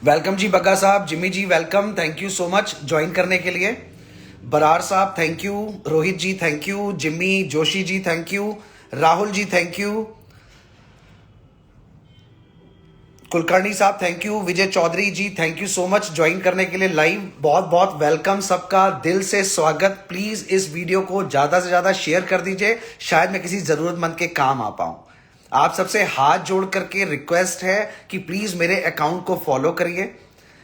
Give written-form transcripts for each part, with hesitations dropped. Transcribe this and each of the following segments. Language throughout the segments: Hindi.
वेलकम जी बग्गा साहब, Jimmy ji welcome, thank you so much join करने के लिए। बरार साहब thank you, Rohit ji thank you, Jimmy Joshi ji thank you, Rahul ji thank you, Kulkarni साहब thank you, Vijay Chaudhary ji thank you so much join करने के लिए लाइव। बहुत बहुत वेलकम, सबका दिल से स्वागत। प्लीज इस वीडियो को ज्यादा से ज्यादा शेयर कर दीजिए, शायद मैं किसी जरूरतमंद के काम आ पाऊं। आप सबसे हाथ जोड़ करके रिक्वेस्ट है कि प्लीज मेरे अकाउंट को फॉलो करिए।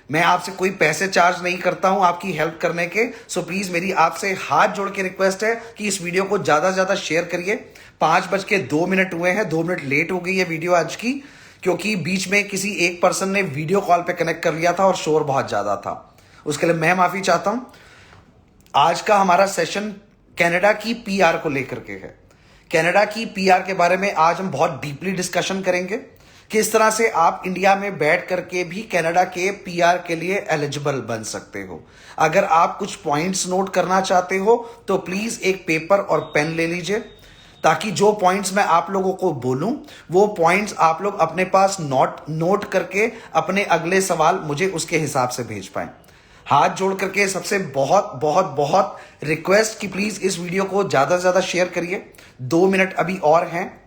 मैं आपसे कोई पैसे चार्ज नहीं करता हूं आपकी हेल्प करने के, सो प्लीज मेरी आपसे हाथ जोड़ के रिक्वेस्ट है कि इस वीडियो को ज्यादा से ज्यादा शेयर करिए। 5:02 हुए हैं, 2 मिनट लेट हो गई है वीडियो आज की, क्योंकि बीच में किसी एक पर्सन ने वीडियो कॉल पे कनेक्ट कर लिया था और शोर बहुत ज्यादा था। उसके लिए मैं माफी चाहता हूं। आज का हमारा सेशन कनाडा की पीआर को लेकर के है। कनाडा की पीआर के बारे में आज हम बहुत डीपली डिस्कशन करेंगे। किस तरह से आप इंडिया में बैठ करके भी कनाडा के पीआर के लिए एलिजिबल बन सकते हो। अगर आप कुछ पॉइंट्स नोट करना चाहते हो तो प्लीज एक पेपर और पेन ले लीजिए, ताकि जो पॉइंट्स मैं आप लोगों को बोलूं वो पॉइंट्स आप लोग अपने पास नोट करके अपने अगले सवाल मुझे उसके हिसाब से भेज पाएं। हाथ जोड़ करके सबसे बहुत बहुत बहुत रिक्वेस्ट कि प्लीज इस वीडियो को ज्यादा से ज्यादा शेयर करिए। 2 मिनट अभी और हैं,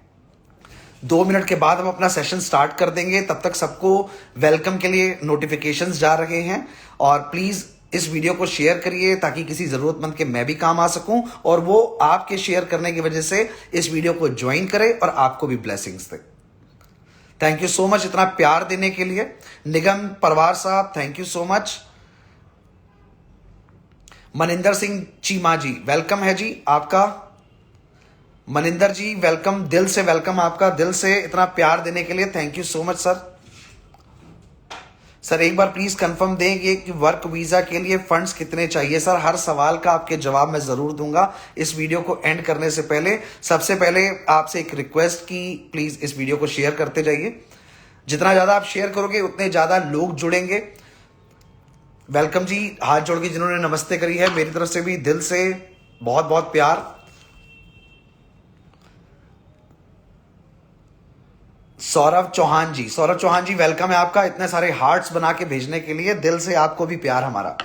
2 मिनट के बाद हम अपना सेशन स्टार्ट कर देंगे। तब तक सबको वेलकम के लिए नोटिफिकेशंस जा रहे हैं, और प्लीज इस वीडियो को शेयर करिए ताकि किसी जरूरतमंद के मैं भी काम आ सकूं और वो आपके शेयर करने की वजह से इस वीडियो को ज्वाइन करे और आपको भी ब्लेसिंग्स दे। थैंक यू सो मच इतना प्यार देने के लिए। निगम परवार साहब thank you so much. Maninder Singh Cheema ji welcome है जी आपका। मनिंदर जी वेलकम, दिल से वेलकम आपका, दिल से इतना प्यार देने के लिए thank you so much sir. Sir एक बार प्लीज कंफर्म देंगे कि वर्क वीजा के लिए फंड्स कितने चाहिए। सर हर सवाल का आपके जवाब मैं जरूर दूंगा इस वीडियो को एंड करने से पहले। सबसे पहले आपसे एक रिक्वेस्ट कि प्लीज इस वीडियो को शेयर करते जाइए। जितना ज्यादा आप शेयर करोगे उतने ज्यादा लोग जुड़ेंगे। वेलकम जी, हाथ जोड़ के जिन्होंने नमस्ते करी है, मेरी तरफ से भी दिल से बहुत बहुत प्यार। सौरभ चौहान जी वेलकम है आपका, इतने सारे हार्ट्स बना के भेजने के लिए, दिल से आपको भी प्यार हमारा।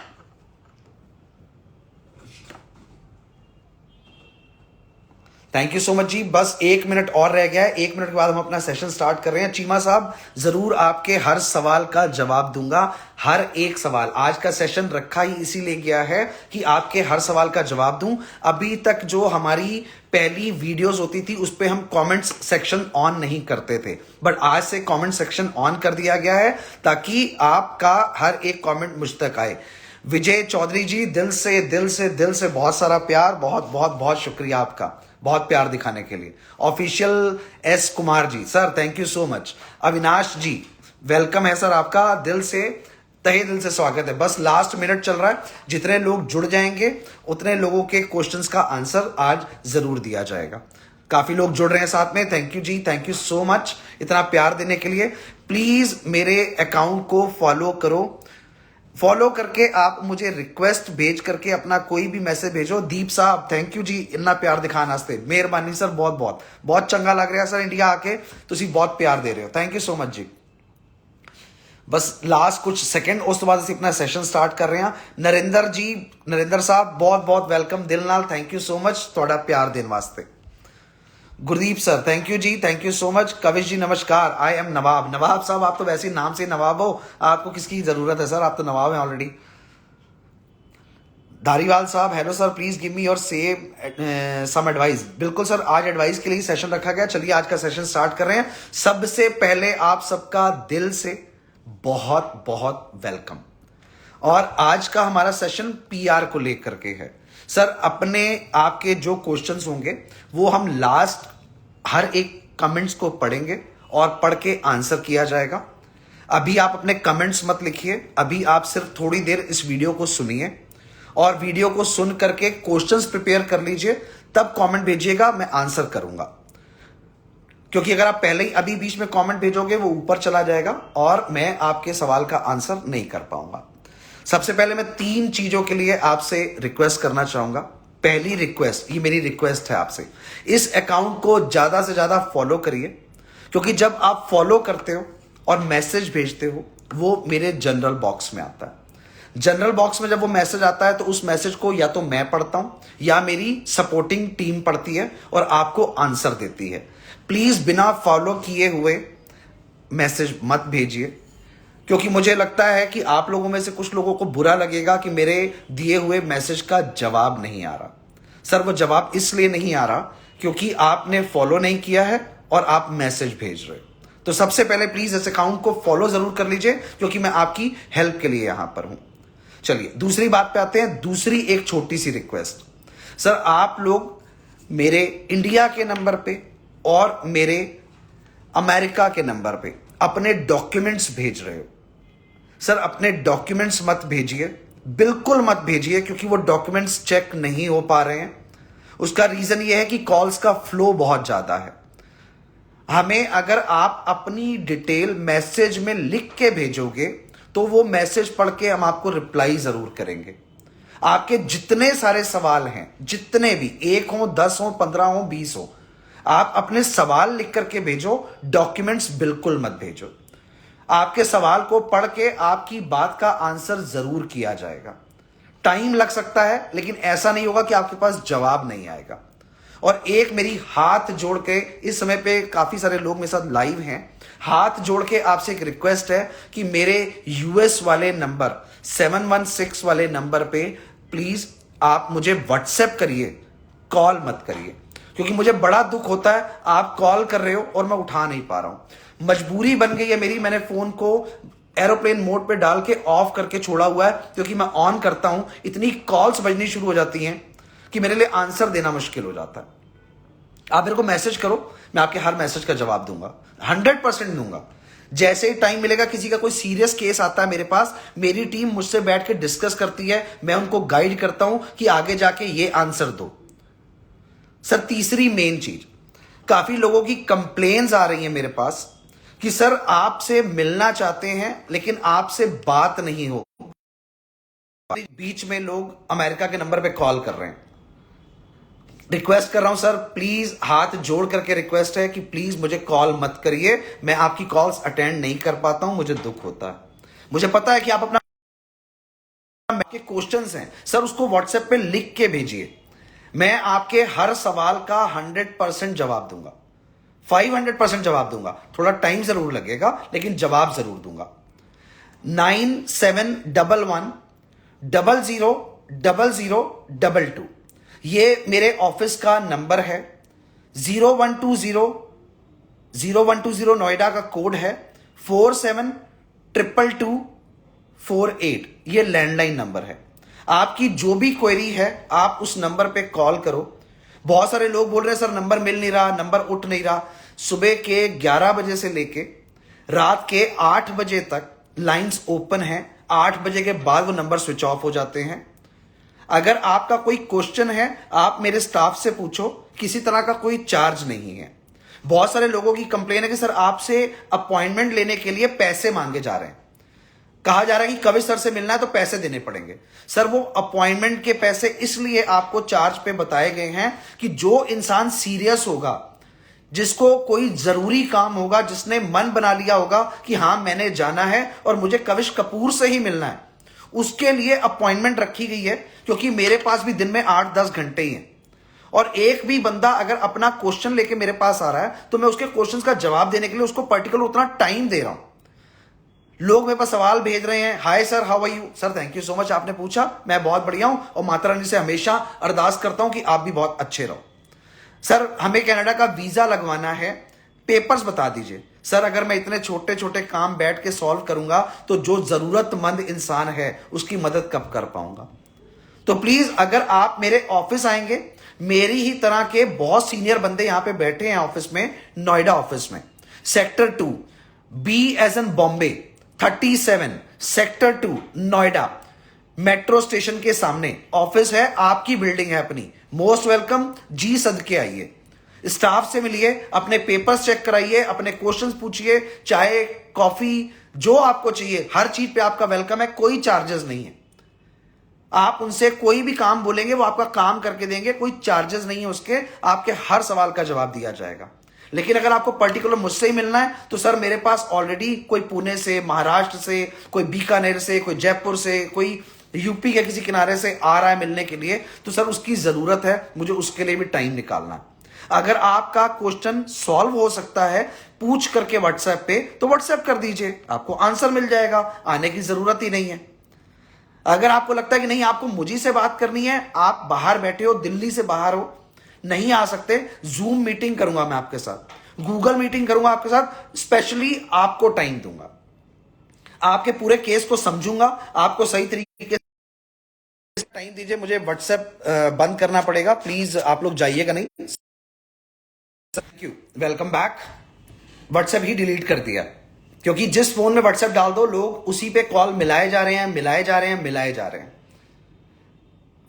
थैंक यू सो मच जी। बस 1 मिनट और रह गया है, 1 मिनट के बाद हम अपना सेशन स्टार्ट कर रहे हैं। चीमा साहब जरूर आपके हर सवाल का जवाब दूंगा, हर एक सवाल। आज का सेशन रखा ही इसीलिए गया है कि आपके हर सवाल का जवाब दूं। अभी तक जो हमारी पहली वीडियोस होती थी उस पे हम कमेंट्स सेक्शन ऑन नहीं करते थे, बट आज से कमेंट सेक्शन ऑन कर दिया गया है ताकि आपका हर एक कमेंट मुझ तक आए। विजय चौधरी जी दिल से बहुत सारा प्यार, बहुत बहुत बहुत शुक्रिया आपका, बहुत प्यार दिखाने के लिए। Official S Kumar ji sir thank you so much. Avinash ji welcome है सर आपका, दिल से तहे दिल से स्वागत है। बस लास्ट मिनट चल रहा है, जितने लोग जुड़ जाएंगे उतने लोगों के क्वेश्चंस का आंसर आज जरूर दिया जाएगा। काफी लोग जुड़ रहे हैं साथ में, thank you ji, thank you so much इतना प्यार देने के लिए। प्लीज मेरे अकाउंट को फॉलो करो, फॉलो करके आप मुझे रिक्वेस्ट भेज करके अपना कोई भी मैसेज भेजो। दीप साहब थैंक यू जी इतना प्यार दिखाने वास्ते, मेहरबानी सर, बहुत बहुत बहुत चंगा लग रहा है सर इंडिया आके, तुसी बहुत प्यार दे रहे हो, थैंक यू सो मच जी। बस लास्ट कुछ सेकंड, उस तो बाद ਅਸੀਂ अपना सेशन स्टार्ट कर रहे हैं। नरेंद्र जी, नरेंद्र साहब बहुत बहुत वेलकम दिल नाल, थैंक यू सो मच ਤੁਹਾਡਾ प्यार देने वास्ते। Gurdeep sir thank you ji, thank you so much. Kavish ji नमस्कार, आई एम नवाब। नवाब साहब आप तो वैसे ही नाम से नवाब हो, आपको किसकी जरूरत है सर, आप तो नवाब हैं ऑलरेडी। धारीवाल साहब hello sir, please give me your some advice. बिल्कुल सर, आज एडवाइस के लिए सेशन रखा गया। चलिए आज का सेशन स्टार्ट कर रहे हैं। सबसे पहले आप सबका दिल से बहुत बहुत वेलकम। और आज का हमारा सेशन पीआर को लेकर के है। सर अपने आपके जो क्वेश्चंस होंगे वो हम लास्ट हर एक कमेंट्स को पढ़ेंगे और पढ़ के आंसर किया जाएगा। अभी आप अपने कमेंट्स मत लिखिए, अभी आप सिर्फ थोड़ी देर इस वीडियो को सुनिए और वीडियो को सुन करके क्वेश्चंस प्रिपेयर कर लीजिए, तब कमेंट भेजिएगा, मैं आंसर करूंगा। क्योंकि अगर आप पहले ही अभी बीच में कमेंट भेजोगे वो ऊपर चला जाएगा और मैं आपके सवाल का आंसर नहीं कर पाऊंगा। सबसे पहले मैं 3 चीजों के लिए आपसे रिक्वेस्ट करना चाहूंगा। पहली रिक्वेस्ट, ये मेरी रिक्वेस्ट है आपसे, इस अकाउंट को ज्यादा से ज्यादा फॉलो करिए, क्योंकि जब आप फॉलो करते हो और मैसेज भेजते हो वो मेरे जनरल बॉक्स में आता है। जनरल बॉक्स में जब वो मैसेज आता है तो उस मैसेज को या तो मैं पढ़ता हूं या मेरी सपोर्टिंग टीम पढ़ती है और आपको आंसर देती है। प्लीज बिना फॉलो किए हुए मैसेज मत भेजिए, क्योंकि मुझे लगता है कि आप लोगों में से कुछ लोगों को बुरा लगेगा कि मेरे दिए हुए मैसेज का जवाब नहीं आ रहा। सर वो जवाब इसलिए नहीं आ रहा क्योंकि आपने फॉलो नहीं किया है और आप मैसेज भेज रहे हो। तो सबसे पहले प्लीज इस अकाउंट को फॉलो जरूर कर लीजिए, क्योंकि मैं आपकी हेल्प के लिए यहां पर हूं। चलिए दूसरी बात पे आते हैं। दूसरी एक छोटी सी रिक्वेस्ट, सर आप लोग मेरे इंडिया के नंबर पे और मेरे अमेरिका के नंबर पे अपने डॉक्यूमेंट्स भेज रहे हो। सर अपने डॉक्यूमेंट्स मत भेजिए, बिल्कुल मत भेजिए, क्योंकि वो डॉक्यूमेंट्स चेक नहीं हो पा रहे हैं। उसका रीजन ये है कि कॉल्स का फ्लो बहुत ज्यादा है। हमें अगर आप अपनी डिटेल मैसेज में लिख के भेजोगे तो वो मैसेज पढ़ के हम आपको रिप्लाई जरूर करेंगे। आपके जितने सारे सवाल हैं, जितने भी, 1 हो 10 हो 15 हो 20 हो, आप अपने सवाल लिख करके भेजो, डॉक्यूमेंट्स बिल्कुल मत भेजो। आपके सवाल को पढ़ के आपकी बात का आंसर जरूर किया जाएगा। टाइम लग सकता है लेकिन ऐसा नहीं होगा कि आपके पास जवाब नहीं आएगा। और एक मेरी हाथ जोड़ के, इस समय पे काफी सारे लोग मेरे साथ लाइव हैं, हाथ जोड़ के आपसे एक रिक्वेस्ट है कि मेरे यूएस वाले नंबर 716 वाले नंबर पे प्लीज आप मुझे व्हाट्सएप करिए, कॉल मत करिए। क्योंकि मुझे बड़ा दुख होता है आप कॉल कर रहे हो और मैं उठा नहीं पा रहा हूं। मजबूरी बन गई है मेरी, मैंने फोन को एरोप्लेन मोड पे डाल के ऑफ करके छोड़ा हुआ है, क्योंकि मैं ऑन करता हूं इतनी कॉल्स बजनी शुरू हो जाती हैं कि मेरे लिए आंसर देना मुश्किल हो जाता है। आप मेरे को मैसेज करो, मैं आपके हर मैसेज का जवाब दूंगा, 100% दूंगा। जैसे ही टाइम मिलेगा, किसी का कोई सीरियस केस आता है मेरे पास, मेरी टीम मुझसे बैठ के डिस्कस करती है, मैं उनको गाइड करता हूं कि आगे जाके ये आंसर दो। सर तीसरी मेन चीज, काफी लोगों की कंप्लेन्स आ रही है मेरे पास कि सर आपसे मिलना चाहते हैं लेकिन आपसे बात नहीं हो। बीच में लोग अमेरिका के नंबर पे कॉल कर रहे हैं। रिक्वेस्ट कर रहा हूं सर, प्लीज हाथ जोड़ करके रिक्वेस्ट है कि प्लीज मुझे कॉल मत करिए, मैं आपकी कॉल्स अटेंड नहीं कर पाता हूं, मुझे दुख होता है। मुझे पता है कि आप अपना के क्वेश्चंस हैं सर, उसको व्हाट्सएप पे लिख के भेजिए, मैं आपके हर सवाल का 100% जवाब दूंगा, 500% जवाब दूंगा। थोड़ा टाइम जरूर लगेगा लेकिन जवाब जरूर दूंगा। 9711000022 ये मेरे ऑफिस का नंबर है। 0120 नोएडा का कोड है, 472224 ये लैंडलाइन नंबर है। आपकी जो भी क्वेरी है आप उस नंबर पे कॉल करो। बहुत सारे लोग बोल रहे हैं सर नंबर मिल नहीं रहा, नंबर उठ नहीं रहा। सुबह के 11 बजे से लेके रात के 8 बजे तक लाइंस ओपन हैं। 8 बजे के बाद वो नंबर स्विच ऑफ हो जाते हैं। अगर आपका कोई क्वेश्चन है आप मेरे स्टाफ से पूछो, किसी तरह का कोई चार्ज नहीं है। बहुत सारे लोगों की कंप्लेन है कि सर आपसे अपॉइंटमेंट लेने के लिए पैसे मांगे जा रहे हैं, कहा जा रहा है कि कविश सर से मिलना है तो पैसे देने पड़ेंगे। सर वो अपॉइंटमेंट के पैसे इसलिए आपको चार्ज पे बताए गए हैं कि जो इंसान सीरियस होगा, जिसको कोई जरूरी काम होगा, जिसने मन बना लिया होगा कि हां मैंने जाना है और मुझे कविश कपूर से ही मिलना है, उसके लिए अपॉइंटमेंट रखी गई है। क्योंकि मेरे पास भी दिन में 8-10 घंटे ही हैं और एक भी बंदा अगर अपना क्वेश्चन लेके मेरे पास आ रहा है तो मैं उसके क्वेश्चन का जवाब देने के लिए उसको पर्टिकुलर उतना टाइम दे रहा हूं। लोग मेरे पास सवाल भेज रहे हैं, hi sir how are you. Sir thank you so much, आपने पूछा, मैं बहुत बढ़िया हूं और माता रानी से हमेशा अरदास करता हूं कि आप भी बहुत अच्छे रहो। सर हमें कनाडा का वीजा लगवाना है, पेपर्स बता दीजिए। सर अगर मैं इतने छोटे छोटे काम बैठ के सॉल्व करूंगा तो जो जरूरतमंद इंसान है उसकी मदद कब कर पाऊंगा। तो प्लीज अगर आप मेरे ऑफिस आएंगे, मेरी ही तरह के बहुत सीनियर बंदे यहां पे बैठे हैं ऑफिस में, नोएडा ऑफिस में, सेक्टर 2 बी एज एन Bombay 37 sector 2 Noida metro station के सामने ऑफिस है, आपकी बिल्डिंग है अपनी। मोस्ट वेलकम, जी सदके आइए, स्टाफ से मिलिए, अपने पेपर्स चेक कराइए, अपने क्वेश्चंस पूछिए, चाय कॉफी जो आपको चाहिए हर चीज पे आपका वेलकम है, कोई चार्जेस नहीं है। आप उनसे कोई भी काम बोलेंगे वो आपका काम करके देंगे, कोई चार्जेस नहीं है उसके, आपके हर सवाल का जवाब दिया जाएगा। लेकिन अगर आपको पर्टिकुलर मुझसे ही मिलना है तो सर मेरे पास ऑलरेडी कोई पुणे से, महाराष्ट्र से, कोई बीकानेर से, कोई जयपुर से, कोई यूपी के किसी किनारे से आ रहा है मिलने के लिए, तो सर उसकी जरूरत है, मुझे उसके लिए भी टाइम निकालना है। अगर आपका क्वेश्चन सॉल्व हो सकता है पूछ करके व्हाट्सएप पे, तो व्हाट्सएप कर दीजिए, आपको आंसर मिल जाएगा, आने की जरूरत ही नहीं है। अगर आपको लगता है कि नहीं आपको मुझे से बात करनी है, आप बाहर बैठे हो, दिल्ली से बाहर हो, नहीं आ सकते, जूम मीटिंग करूंगा मैं आपके साथ, गूगल मीटिंग करूंगा आपके साथ, स्पेशली आपको टाइम दूंगा, आपके पूरे केस को समझूंगा, आपको सही तरीके से टाइम दीजिए। मुझे व्हाट्सएप बंद करना पड़ेगा, प्लीज आप लोग जाइएगा नहीं। Thank you, welcome back. WhatsApp he delete कर दिया, क्योंकि जिस फोन में व्हाट्सएप डाल दो लोग उसी पे कॉल मिलाए जा रहे हैं, मिलाए जा रहे हैं, मिलाए जा रहे हैं,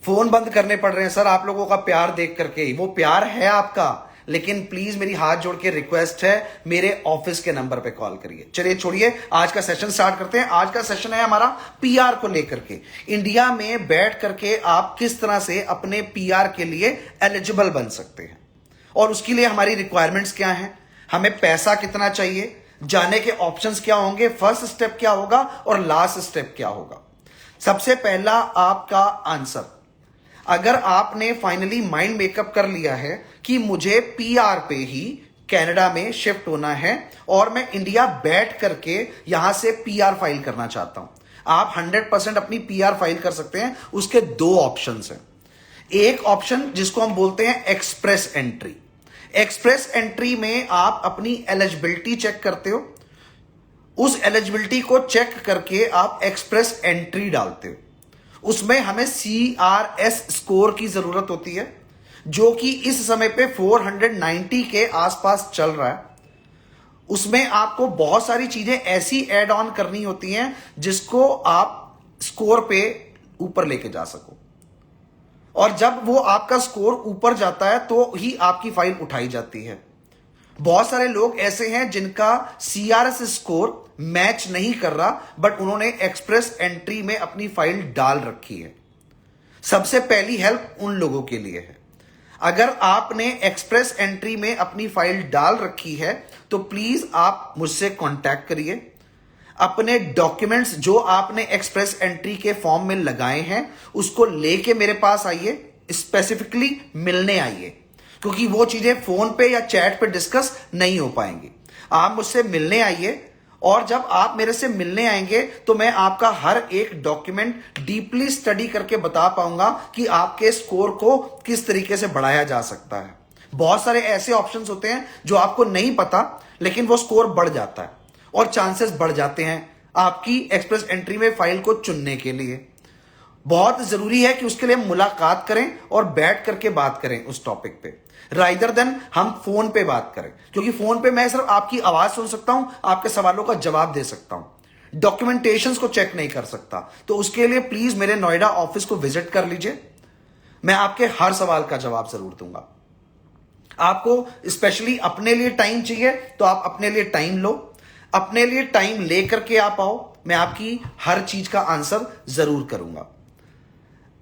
फोन बंद करने पड़ रहे हैं सर आप लोगों का प्यार देख करके। वो प्यार है आपका, लेकिन प्लीज मेरी हाथ जोड़ के रिक्वेस्ट है, मेरे ऑफिस के नंबर पे कॉल करिए। चलिए छोड़िए, आज का सेशन स्टार्ट करते हैं। आज का सेशन है हमारा पीआर को लेकर के, इंडिया में बैठ करके आप किस तरह से अपने पीआर के लिए एलिजिबल बन सकते हैं, और उसके लिए हमारी रिक्वायरमेंट्स क्या हैं, हमें पैसा कितना चाहिए, जाने के ऑप्शंस क्या होंगे, फर्स्ट स्टेप क्या होगा और लास्ट स्टेप क्या होगा। सबसे पहला आपका आंसर, अगर आपने फाइनली माइंड मेकअप कर लिया है कि मुझे पीआर पे ही कनाडा में शिफ्ट होना है और मैं इंडिया बैठ करके यहां से पीआर फाइल करना चाहता हूं, आप 100% अपनी पीआर फाइल कर सकते हैं। उसके दो ऑप्शंस हैं। एक ऑप्शन जिसको हम बोलते हैं एक्सप्रेस एंट्री। एक्सप्रेस एंट्री में आप अपनी एलिजिबिलिटी चेक करते हो, उस एलिजिबिलिटी को चेक करके आप एक्सप्रेस एंट्री डालते हो। उसमें हमें CRS स्कोर की जरूरत होती है, जो कि इस समय पे 490 के आसपास चल रहा है। उसमें आपको बहुत सारी चीजें ऐसी ऐड ऑन करनी होती हैं जिसको आप स्कोर पे ऊपर लेके जा सको, और जब वो आपका स्कोर ऊपर जाता है तो ही आपकी फाइल उठाई जाती है। बहुत सारे लोग ऐसे हैं जिनका CRS स्कोर मैच नहीं कर रहा, बट उन्होंने एक्सप्रेस एंट्री में अपनी फाइल डाल रखी है। सबसे पहली हेल्प उन लोगों के लिए है। अगर आपने एक्सप्रेस एंट्री में अपनी फाइल डाल रखी है तो प्लीज आप मुझसे कांटेक्ट करिए। अपने डॉक्यूमेंट्स जो आपने एक्सप्रेस एंट्री के फॉर्म में लगाए हैं उसको लेके मेरे पास आइए, स्पेसिफिकली मिलने आइए, क्योंकि वो चीजें फोन पे या चैट पे डिस्कस नहीं हो पाएंगी। आप मुझसे मिलने आइए, और जब आप मेरे से मिलने आएंगे तो मैं आपका हर एक डॉक्यूमेंट डीपली स्टडी करके बता पाऊंगा कि आपके स्कोर को किस तरीके से बढ़ाया जा सकता है। बहुत सारे ऐसे ऑप्शंस होते हैं जो आपको नहीं पता, लेकिन वो स्कोर बढ़ जाता है और चांसेस बढ़ जाते हैं आपकी एक्सप्रेस एंट्री में फाइल को चुनने के लिए। बहुत जरूरी है कि उसके लिए मुलाकात करें और बैठ करके बात करें उस टॉपिक पे, राइदर देन हम फोन पे बात करें, क्योंकि फोन पे मैं सिर्फ आपकी आवाज सुन सकता हूं, आपके सवालों का जवाब दे सकता हूं, डॉक्यूमेंटेशंस को चेक नहीं कर सकता। तो उसके लिए प्लीज मेरे नोएडा ऑफिस को विजिट कर लीजिए, मैं आपके हर सवाल का जवाब जरूर दूंगा। आपको स्पेशली अपने लिए टाइम चाहिए तो आप अपने लिए टाइम लो, अपने लिए टाइम लेकर के आप आओ, मैं आपकी हर चीज का आंसर जरूर करूंगा।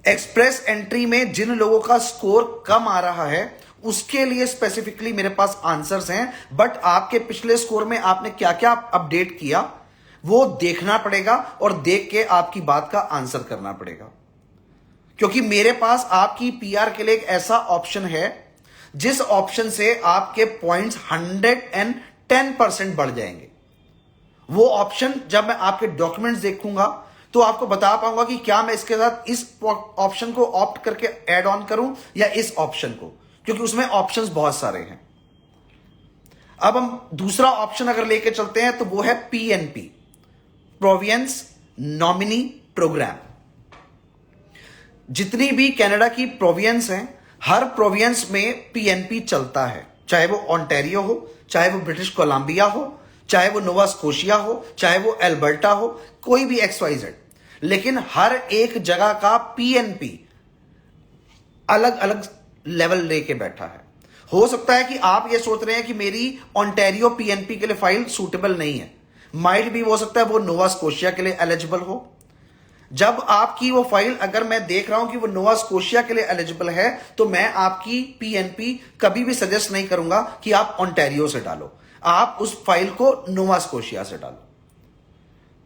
एक्सप्रेस एंट्री में जिन लोगों का स्कोर कम आ रहा है उसके लिए स्पेसिफिकली मेरे पास आंसर्स हैं, बट आपके पिछले स्कोर में आपने क्या क्या अपडेट किया वो देखना पड़ेगा और देख के आपकी बात का आंसर करना पड़ेगा, क्योंकि मेरे पास आपकी पीआर के लिए एक ऐसा ऑप्शन है जिस ऑप्शन से आपके पॉइंट्स 110% बढ़ जाएंगे। वो ऑप्शन जब मैं आपके डॉक्यूमेंट्स देखूंगा तो आपको बता पाऊंगा कि क्या मैं इसके साथ इस ऑप्शन को ऑप्ट करके ऐड ऑन करूं या इस ऑप्शन को, क्योंकि उसमें ऑप्शंस बहुत सारे हैं। अब हम दूसरा ऑप्शन अगर लेके चलते हैं तो वो है PNP, प्रोविंस नॉमिनी प्रोग्राम। जितनी भी कनाडा की प्रोविंस हैं, हर प्रोविंस में PNP चलता है, चाहे वो ओंटारियो हो, चाहे वो ब्रिटिश कोलंबिया हो, चाहे वो नोवा स्कोशिया हो, चाहे वो एल्बर्टा हो, कोई भी XYZ, लेकिन हर एक जगह का PNP अलग अलग लेवल लेके बैठा है। हो सकता है कि आप ये सोच रहे हैं कि मेरी ओंटारियो PNP के लिए फाइल सूटेबल नहीं है, माइट भी हो सकता है वो नोवा स्कोशिया के लिए एलिजिबल हो। जब आपकी वो फाइल, अगर मैं देख रहा हूं कि वो नोवा स्कोशिया के लिए एलिजिबल है, तो मैं आपकी पीएनपी कभी भी सजेस्ट नहीं करूंगा कि आप ओंटारियो से डालो। आप उस फाइल को नोवा स्कोशिया से डालो।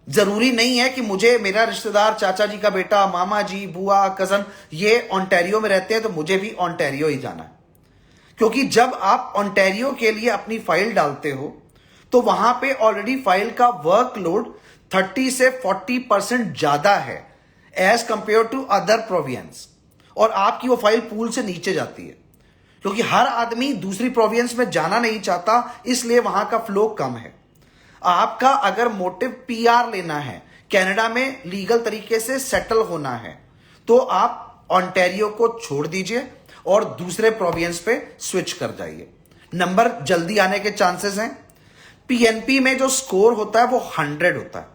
जरूरी नहीं है कि मुझे मेरा रिश्तेदार, चाचा जी का बेटा, मामा जी, बुआ, कजन ये ओंटारियो में रहते हैं तो मुझे भी ओंटारियो ही जाना है। क्योंकि जब आप ओंटारियो के लिए अपनी फाइल डालते हो तो वहां पे ऑलरेडी फाइल का वर्कलोड 30 से 40% ज्यादा है as compared to other province, और आपकी वो फाइल पूल से नीचे जाती है क्योंकि हर आदमी दूसरी प्रोविंस में जाना नहीं चाहता, इसलिए वहां का फ्लो कम है। आपका अगर मोटिव पीआर लेना है, कनाडा में लीगल तरीके से सेटल होना है, तो आप ओंटारियो को छोड़ दीजिए और दूसरे प्रोविंस पे स्विच कर जाइए। नंबर जल्दी आने के चांसेस हैं। पीएनपी में जो स्कोर होता है वो 100 होता है।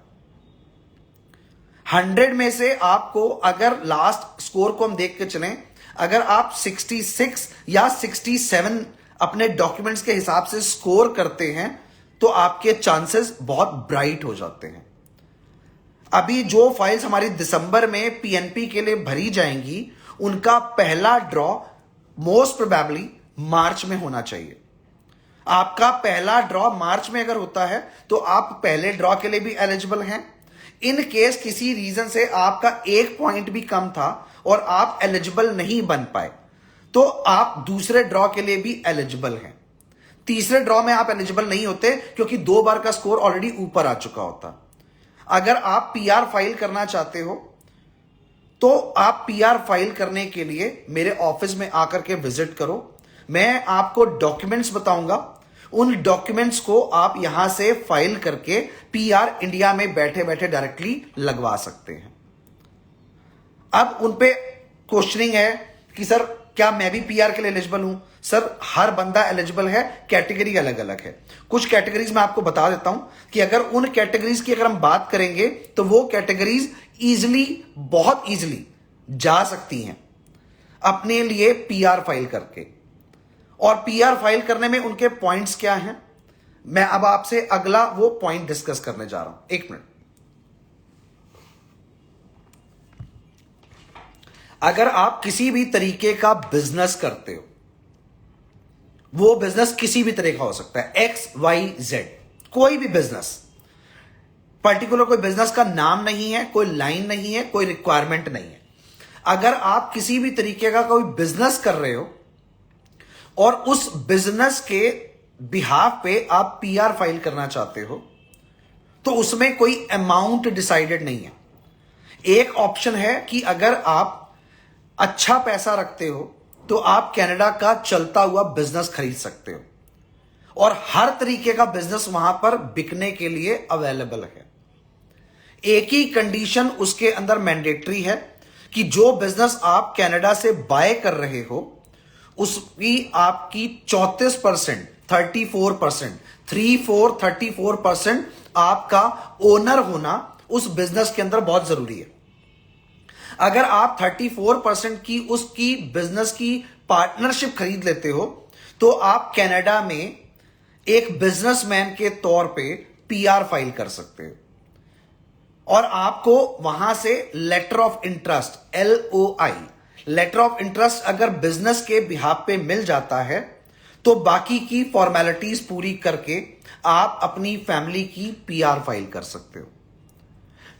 100 में से आपको, अगर लास्ट स्कोर को हम देख के चलें, अगर आप 66 या 67 अपने डॉक्यूमेंट्स के हिसाब से स्कोर करते हैं तो आपके चांसेस बहुत ब्राइट हो जाते हैं। अभी जो फाइल्स हमारी दिसंबर में पीएनपी के लिए भरी जाएंगी, उनका पहला ड्रॉ मोस्ट प्रोबेबली मार्च में होना चाहिए। आपका पहला ड्रॉ मार्च में अगर होता है तो आप पहले ड्रॉ के लिए भी एलिजिबल हैं। इन केस किसी रीजन से आपका एक पॉइंट भी कम था और आप एलिजिबल नहीं बन पाए, तो आप दूसरे ड्रॉ के लिए भी एलिजिबल हैं। तीसरे ड्रॉ में आप एलिजिबल नहीं होते क्योंकि 2 बार का स्कोर ऑलरेडी ऊपर आ चुका होता। अगर आप पीआर फाइल करना चाहते हो तो आप पीआर फाइल करने के लिए मेरे ऑफिस में आकर के विजिट करो। मैं आपको डॉक्यूमेंट्स बताऊंगा, उन डॉक्यूमेंट्स को आप यहां से फाइल करके पीआर इंडिया में बैठे बैठे डायरेक्टली लगवा सकते हैं। अब उन पे क्वेश्चनिंग है कि सर क्या मैं भी पीआर के लिए एलिजिबल हूं? सर हर बंदा एलिजिबल है, कैटेगरी अलग अलग है। कुछ कैटेगरीज मैं आपको बता देता हूं कि अगर उन कैटेगरीज की अगर हम बात करेंगे तो वो कैटेगरीज इजिली, बहुत इजिली जा सकती हैं अपने लिए पीआर फाइल करके। और पीआर फाइल करने में उनके पॉइंट्स क्या हैं, मैं अब आपसे अगला वो पॉइंट डिस्कस करने जा रहा हूं। 1 मिनट। अगर आप किसी भी तरीके का बिजनेस करते हो, वो बिजनेस किसी भी तरह का हो सकता है, XYZ, कोई भी बिजनेस, पर्टिकुलर कोई बिजनेस का नाम नहीं है, कोई लाइन नहीं है, कोई रिक्वायरमेंट नहीं है। अगर आप किसी भी तरीके का कोई बिजनेस कर रहे हो और उस बिजनेस के बिहाफ पे आप पीआर फाइल करना चाहते हो, तो उसमें कोई अमाउंट डिसाइडेड नहीं है। एक ऑप्शन है कि अगर आप अच्छा पैसा रखते हो तो आप कनाडा का चलता हुआ बिजनेस खरीद सकते हो, और हर तरीके का बिजनेस वहां पर बिकने के लिए अवेलेबल है। एक ही कंडीशन उसके अंदर मैंडेटरी है कि जो बिजनेस आप कनाडा से बाय कर रहे हो उसकी आपकी 34%, 34% आपका ओनर होना उस बिजनेस के अंदर बहुत जरूरी है। अगर आप 34% की उसकी बिजनेस की पार्टनरशिप खरीद लेते हो तो आप कनाडा में एक बिजनेसमैन के तौर पे पीआर फाइल कर सकते हो, और आपको वहां से letter of interest, LOI, letter of interest अगर बिजनेस के बिहाफ पे मिल जाता है तो बाकी की फॉर्मेलिटीज पूरी करके आप अपनी फैमिली की पीआर फाइल कर सकते हो।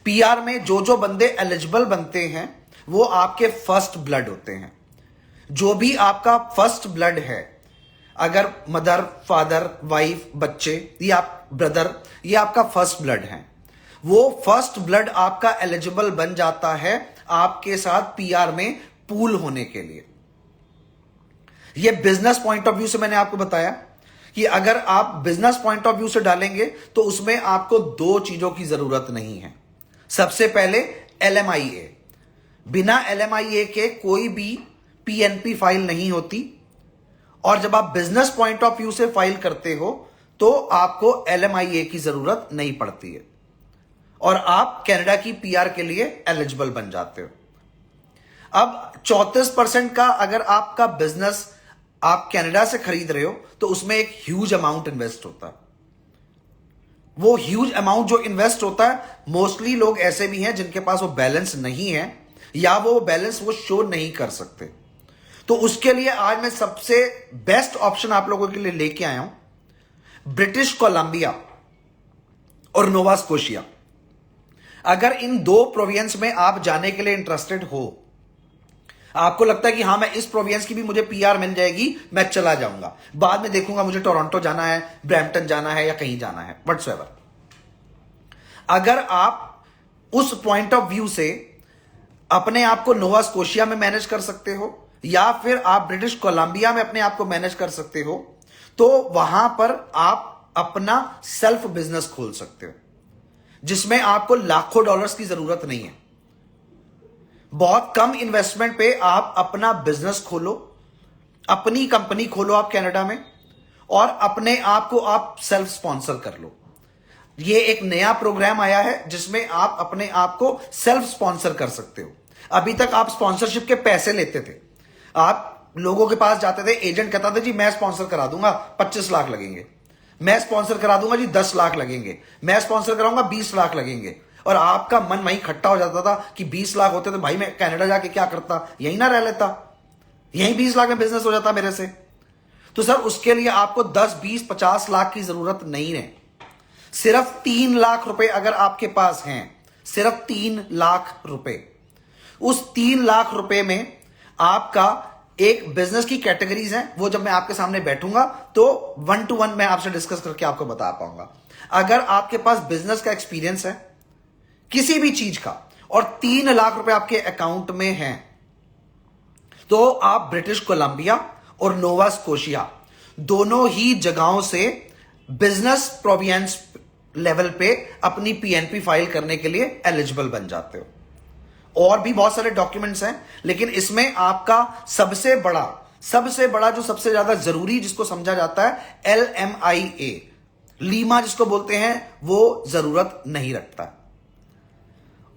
पीआर में जो जो बंदे एलिजिबल बनते हैं वो आपके फर्स्ट ब्लड होते हैं। जो भी आपका फर्स्ट ब्लड है, अगर मदर, फादर, वाइफ, बच्चे या ब्रदर, ये आपका फर्स्ट ब्लड है, वो फर्स्ट ब्लड आपका एलिजिबल बन जाता है आपके साथ पीआर में पूल होने के लिए। ये बिजनेस पॉइंट ऑफ व्यू से मैंने आपको बताया कि अगर आप बिजनेस पॉइंट ऑफ व्यू से डालेंगे तो उसमें आपको 2 चीजों की जरूरत नहीं है। सबसे पहले LMIA, बिना LMIA के कोई भी PNP फाइल नहीं होती, और जब आप बिजनेस पॉइंट ऑफ व्यू से फाइल करते हो तो आपको LMIA की जरूरत नहीं पड़ती है और आप कनाडा की पीआर के लिए एलिजिबल बन जाते हो। अब 34% का अगर आपका बिजनेस आप कनाडा से खरीद रहे हो तो उसमें एक ह्यूज अमाउंट इन्वेस्ट होता है। वो ह्यूज अमाउंट जो इन्वेस्ट होता है, मोस्टली लोग ऐसे भी हैं जिनके पास वो बैलेंस नहीं है या वो बैलेंस वो शो नहीं कर सकते। तो उसके लिए आज मैं सबसे बेस्ट ऑप्शन आप लोगों के लिए लेके आया हूं, ब्रिटिश कोलंबिया और नोवा स्कोशिया। अगर इन दो प्रोविंस में आप जाने के लिए इंटरेस्टेड हो, आपको लगता है कि हां मैं इस प्रोविंस की भी मुझे पीआर मिल जाएगी, मैं चला जाऊंगा, बाद में देखूंगा मुझे टोरंटो जाना है, ब्रैम्पटन जाना है या कहीं जाना है, व्हाटसोएवर। अगर आप उस पॉइंट ऑफ व्यू से अपने आप को नोवा स्कोशिया में मैनेज कर सकते हो या फिर आप ब्रिटिश कोलंबिया में अपने आप को मैनेज कर सकते हो, तो वहां पर आप अपना सेल्फ बिजनेस खोल सकते हो जिसमें आपको लाखों डॉलर्स की जरूरत नहीं है। बहुत कम इन्वेस्टमेंट पे आप अपना बिजनेस खोलो, अपनी कंपनी खोलो आप कनाडा में, और अपने आप को आप सेल्फ स्पॉन्सर कर लो। ये एक नया प्रोग्राम आया है जिसमें आप अपने आप को सेल्फ स्पॉन्सर कर सकते हो। अभी तक आप स्पॉन्सरशिप के पैसे लेते थे, आप लोगों के पास जाते थे, एजेंट कहता था जी मैं स्पॉन्सर करा दूंगा 25 लाख लगेंगे, मैं स्पॉन्सर करा दूंगा जी 10 लाख लगेंगे, मैं स्पॉन्सर कराऊंगा 20 लाख लगेंगे, और आपका मन वहीं खट्टा हो जाता था कि 20 लाख होते तो भाई मैं कनाडा जाके क्या करता, यहीं ना रह लेता, यहीं 20 लाख में बिजनेस हो जाता मेरे से। तो सर उसके लिए आपको 10, 20, 50 लाख की जरूरत नहीं है। सिर्फ 3 लाख रुपए अगर आपके पास हैं, सिर्फ 3 लाख रुपए, उस 3 लाख रुपए में आपका एक बिजनेस की कैटेगरीज हैं, वो जब मैं आपके सामने बैठूंगा तो 1 to 1 मैं आपसे डिस्कस करके आपको बता पाऊंगा। अगर आपके पास बिजनेस का एक्सपीरियंस है किसी भी चीज का और 3 लाख रुपए आपके अकाउंट में हैं, तो आप ब्रिटिश कोलंबिया और नोवा स्कोशिया दोनों ही जगहों से बिजनेस प्रोविंस लेवल पे अपनी पीएनपी फाइल करने के लिए एलिजिबल बन जाते हो। और भी बहुत सारे डॉक्यूमेंट्स हैं, लेकिन इसमें आपका सबसे बड़ा जो सबसे ज्यादा जरूरी जिसको समझा जाता है LMIA, लीमा जिसको बोलते हैं, वो जरूरत नहीं रखता।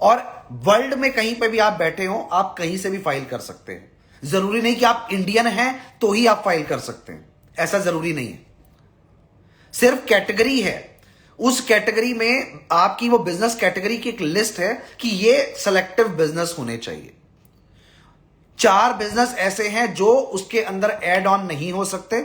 और वर्ल्ड में कहीं पे भी आप बैठे हो, आप कहीं से भी फाइल कर सकते हैं। जरूरी नहीं कि आप इंडियन हैं तो ही आप फाइल कर सकते हैं, ऐसा जरूरी नहीं है। सिर्फ कैटेगरी है, उस कैटेगरी में आपकी वो बिजनेस कैटेगरी की एक लिस्ट है कि ये सेलेक्टिव बिजनेस होने चाहिए। 4 बिजनेस ऐसे हैं जो उसके अंदर ऐड ऑन नहीं हो सकते।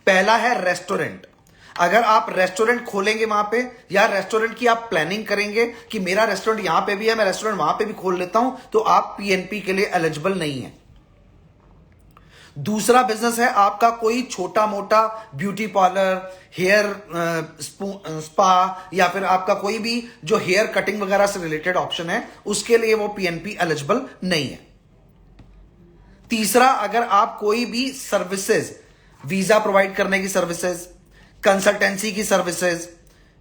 पहला है रेस्टोरेंट। अगर आप रेस्टोरेंट खोलेंगे वहां पे, या रेस्टोरेंट की आप प्लानिंग करेंगे कि मेरा रेस्टोरेंट यहां पे भी है, मैं रेस्टोरेंट वहां पे भी खोल लेता हूं, तो आप पीएनपी के लिए एलिजिबल नहीं है। दूसरा बिजनेस है आपका कोई छोटा मोटा ब्यूटी पार्लर, हेयर स्पा, या फिर आपका कोई भी जो हेयर कटिंग वगैरह से रिलेटेड ऑप्शन है, उसके लिए वो पीएनपी एलिजिबल नहीं है। तीसरा, अगर आप कोई भी सर्विसेज, वीजा प्रोवाइड करने की सर्विसेज, कंसल्टेंसी की सर्विसेज,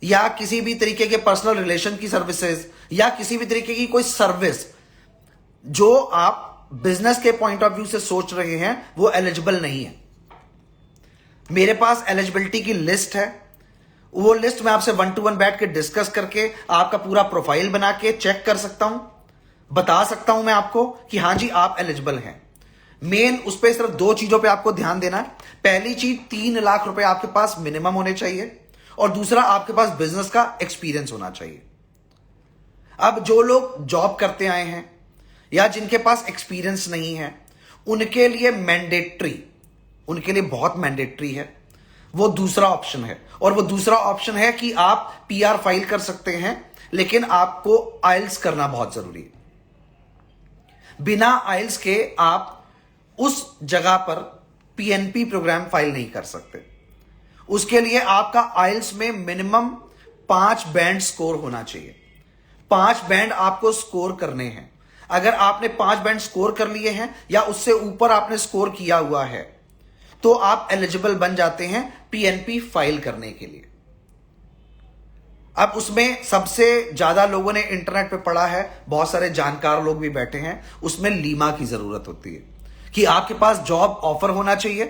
या किसी भी तरीके के पर्सनल रिलेशन की सर्विसेज, या किसी भी तरीके की कोई सर्विस जो आप बिजनेस के पॉइंट ऑफ व्यू से सोच रहे हैं, वो एलिजिबल नहीं है। मेरे पास एलिजिबिलिटी की लिस्ट है, वो लिस्ट मैं आपसे 1 to 1 बैठ के डिस्कस करके आपका पूरा प्रोफाइल बना के चेक कर सकता हूं, बता सकता हूं मैं आपको कि हां जी आप एलिजिबल हैं। मेन उस पर सिर्फ 2 चीजों पे आपको ध्यान देना है। पहली चीज, 3 लाख रुपए आपके पास मिनिमम होने चाहिए, और दूसरा आपके पास बिजनेस का एक्सपीरियंस होना चाहिए। अब जो लोग जॉब करते आए हैं या जिनके पास एक्सपीरियंस नहीं है, उनके लिए मैंडेटरी, उनके लिए बहुत मैंडेटरी है, वो दूसरा ऑप्शन है। और वो दूसरा ऑप्शन है कि आप पीआर फाइल कर सकते हैं, लेकिन आपको आइल्स करना बहुत जरूरी है। बिना आइल्स के आप उस जगह पर पीएनपी प्रोग्राम फाइल नहीं कर सकते। उसके लिए आपका आइल्स में मिनिमम 5 बैंड स्कोर होना चाहिए। 5 बैंड आपको स्कोर करने हैं। अगर आपने 5 बैंड स्कोर कर लिए हैं या उससे ऊपर आपने स्कोर किया हुआ है, तो आप एलिजिबल बन जाते हैं पीएनपी फाइल करने के लिए। अब उसमें सबसे ज्यादा लोगों ने इंटरनेट पे पढ़ा है, बहुत सारे जानकार लोग भी बैठे हैं, उसमें लीमा की जरूरत होती है कि आपके पास जॉब ऑफर होना चाहिए,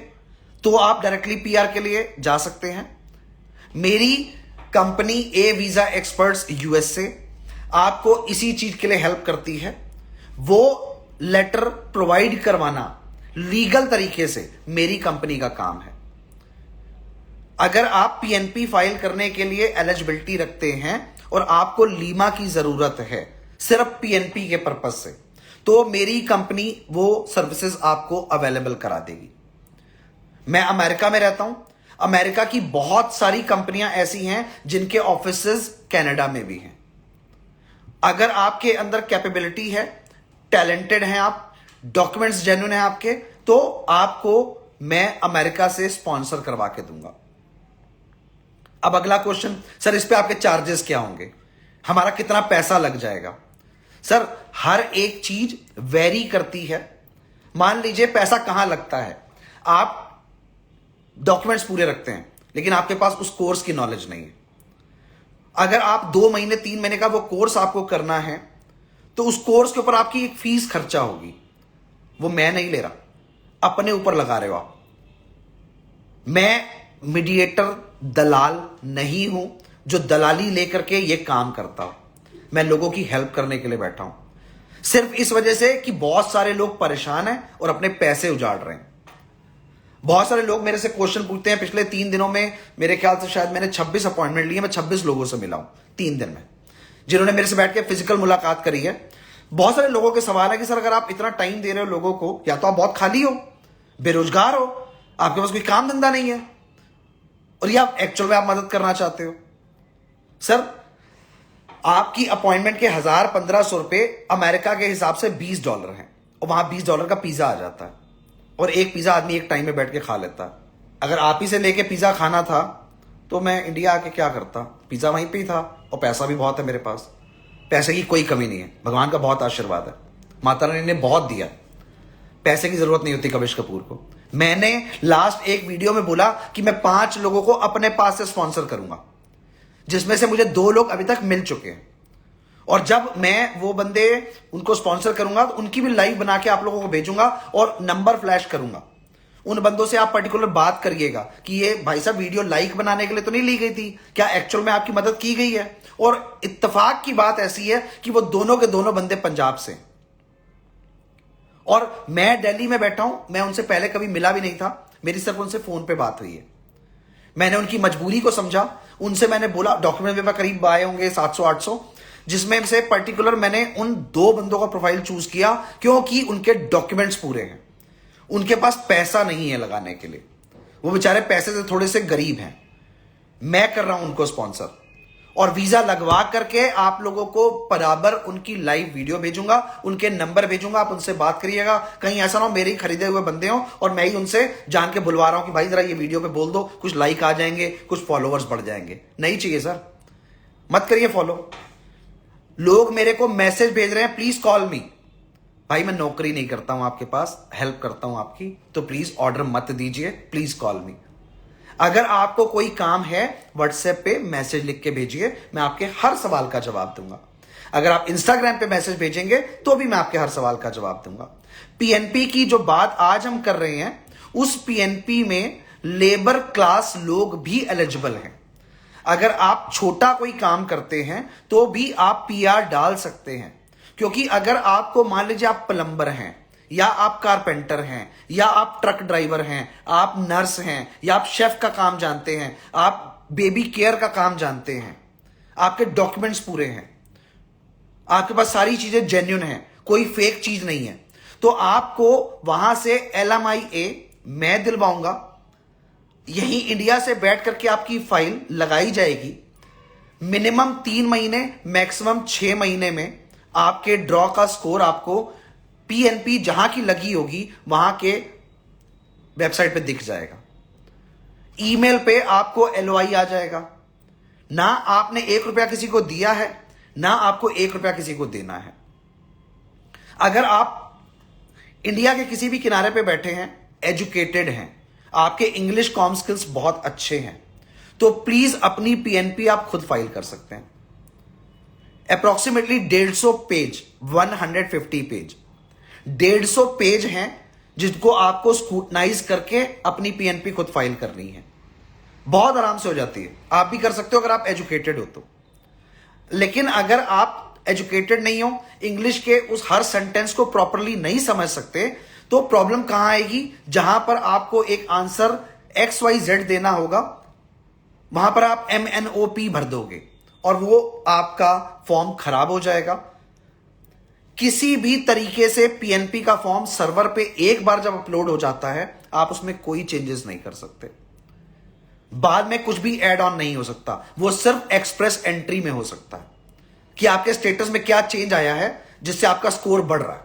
तो आप डायरेक्टली पीआर के लिए जा सकते हैं। मेरी company A visa experts USA आपको इसी चीज के लिए हेल्प करती है। वो लेटर प्रोवाइड करवाना लीगल तरीके से मेरी कंपनी का काम है। अगर आप पीएनपी फाइल करने के लिए एलिजिबिलिटी रखते हैं और आपको लीमा की जरूरत है सिर्फ पीएनपी के पर्पज से, तो मेरी कंपनी वो सर्विसेज आपको अवेलेबल करा देगी। मैं अमेरिका में रहता हूं। अमेरिका की बहुत सारी कंपनियां ऐसी हैं जिनके ऑफिसेज कनाडा में भी हैं। अगर आपके अंदर कैपेबिलिटी है, टैलेंटेड हैं आप, डॉक्यूमेंट्स जेन्युइन है आपके, तो आपको मैं अमेरिका से स्पॉन्सर करवा के दूंगा। अब अगला क्वेश्चन, सर इस पे आपके चार्जेस क्या होंगे, हमारा कितना पैसा लग जाएगा? सर हर एक चीज वेरी करती है। मान लीजिए पैसा कहां लगता है, आप डॉक्यूमेंट्स पूरे रखते हैं लेकिन आपके पास उस कोर्स की नॉलेज नहीं है। अगर आप 2 महीने 3 महीने का वो कोर्स आपको करना है तो उस कोर्स के ऊपर आपकी एक फीस खर्चा होगी, वो मैं नहीं ले रहा, अपने ऊपर लगा रहे हो आप। मैं मीडिएटर दलाल नहीं हूं जो दलाली लेकर के ये काम करता हूं। मैं लोगों की हेल्प करने के लिए बैठा हूं, सिर्फ इस वजह से कि बहुत सारे लोग परेशान हैं और अपने पैसे उजाड़ रहे हैं। बहुत सारे लोग मेरे से क्वेश्चन पूछते हैं। पिछले 3 दिनों में मेरे ख्याल से शायद मैंने 26 अपॉइंटमेंट लिए, मैं 26 लोगों से मिला हूं 3 दिन में, जिन्होंने मेरे से बैठ के फिजिकल मुलाकात करी है। बहुत सारे लोगों के सवाल है कि सर अगर आप इतना टाइम दे रहे हो लोगों को, या तो आप बहुत खाली हो, बेरोजगार हो, आपके पास कोई काम धंधा नहीं है, और या एक्चुअल में आप मदद करना चाहते हो। सर आपकी अपॉइंटमेंट के 1000-1500 रुपए अमेरिका के हिसाब से $20 हैं, और वहां $20 का पिज्जा आ जाता है, और एक पिज्जा आदमी एक टाइम में बैठ के खा लेता है। अगर आप ही से लेके पिज्जा खाना था तो मैं इंडिया आके क्या करता, पिज्जा वहीं पे ही था, और पैसा भी बहुत है मेरे पास, पैसे की कोई कमी नहीं है, भगवान का बहुत आशीर्वाद है, माता रानी ने बहुत दिया, पैसे की जरूरत नहीं होती कविश कपूर को। मैंने लास्ट एक वीडियो में बोला कि मैं 5 लोगों को अपने पास से स्पॉन्सर करूंगा, जिसमें से मुझे 2 लोग अभी तक मिल चुके हैं, और जब मैं वो बंदे उनको स्पॉन्सर करूंगा तो उनकी भी लाइव बना के आप लोगों को भेजूंगा और नंबर फ्लैश करूंगा। उन बंदों से आप पर्टिकुलर बात करिएगा कि ये भाई साहब वीडियो लाइक बनाने के लिए तो नहीं ली गई थी, क्या एक्चुअल में आपकी मदद की गई है? और इत्तेफाक की बात ऐसी है कि वो दोनों के दोनों बंदे पंजाब से, और मैं दिल्ली में बैठा हूं। मैं उनसे पहले कभी मिला भी नहीं था, मेरी सिर्फ उनसे फोन पे बात हुई है। मैंने उनकी मजबूरी को समझा, उनसे मैंने बोला, डॉक्यूमेंट पेपर करीब आए होंगे 700-800, जिसमें से पर्टिकुलर मैंने उन 2 बंदों का प्रोफाइल चूज किया क्योंकि उनके डॉक्यूमेंट्स पूरे हैं, उनके पास पैसा नहीं है लगाने के लिए, वो बेचारे पैसे से थोड़े से गरीब हैं। मैं कर रहा हूं उनको स्पॉन्सर, और वीजा लगवा करके आप लोगों को बराबर उनकी लाइव वीडियो भेजूंगा, उनके नंबर भेजूंगा, आप उनसे बात करिएगा। कहीं ऐसा ना हो मेरे ही खरीदे हुए बंदे हो और मैं ही उनसे जान के बुलवा रहा हूं कि भाई जरा ये वीडियो पे बोल दो, कुछ लाइक आ जाएंगे, कुछ फॉलोवर्स बढ़ जाएंगे। नहीं चाहिए सर, मत करिए फॉलो। लोग मेरे को मैसेज भेज रहे हैं, प्लीज कॉल मी। भाई मैं नौकरी नहीं करता हूं आपके पास, हेल्प करता हूं आपकी, तो प्लीज ऑर्डर मत दीजिए, प्लीज कॉल मी। अगर आपको कोई काम है व्हाट्सएप पे मैसेज लिख के भेजिए, मैं आपके हर सवाल का जवाब दूंगा। अगर आप इंस्टाग्राम पे मैसेज भेजेंगे तो भी मैं आपके हर सवाल का जवाब दूंगा। पीएनपी की जो बात आज हम कर रहे हैं, उस पीएनपी में लेबर क्लास लोग भी एलिजिबल हैं। अगर आप छोटा कोई काम करते हैं तो भी आप पीआर डाल सकते हैं, क्योंकि अगर आपको मान लीजिए आप प्लम्बर हैं, या आप कारपेंटर हैं, या आप ट्रक ड्राइवर हैं, आप नर्स हैं, या आप शेफ का काम जानते हैं, आप बेबी केयर का काम जानते हैं, आपके डॉक्यूमेंट्स पूरे हैं, आपके पास सारी चीजें जेन्युइन हैं, कोई फेक चीज नहीं है, तो आपको वहां से LMIA मैं दिलवाऊंगा। यही इंडिया से बैठ करके आपकी फाइल लगाई जाएगी। मिनिमम 3 महीने, मैक्सिमम 6 महीने में आपके ड्रॉ का स्कोर आपको पीएनपी जहां की लगी होगी वहां के वेबसाइट पे दिख जाएगा। ईमेल पे आपको LOI आ जाएगा। ना आपने 1 रुपया किसी को दिया है, ना आपको 1 रुपया किसी को देना है। अगर आप इंडिया के किसी भी किनारे पे बैठे हैं, एजुकेटेड हैं, आपके इंग्लिश कॉम स्किल्स बहुत अच्छे हैं, तो प्लीज अपनी पीएनपी आप खुद फाइल कर सकते हैं। अप्रोक्सीमेटली 150 पेज, 150 पेज, 150 पेज हैं जिनको आपको स्क्रूटनाइज करके अपनी पीएनपी खुद फाइल करनी है। बहुत आराम से हो जाती है, आप भी कर सकते हो अगर आप एजुकेटेड हो तो। लेकिन अगर आप एजुकेटेड नहीं हो, इंग्लिश के उस हर सेंटेंस को प्रॉपरली नहीं समझ सकते, तो प्रॉब्लम कहां आएगी? जहां पर आपको एक आंसर XYZ देना होगा, वहां पर आप MNOP भर दोगे और वो आपका फॉर्म खराब हो जाएगा। किसी भी तरीके से PNP का फॉर्म सर्वर पे एक बार जब अपलोड हो जाता है, आप उसमें कोई चेंजेस नहीं कर सकते। बाद में कुछ भी ऐड ऑन नहीं हो सकता, वो सिर्फ एक्सप्रेस एंट्री में हो सकता है कि आपके स्टेटस में क्या चेंज आया है जिससे आपका स्कोर बढ़ रहा है।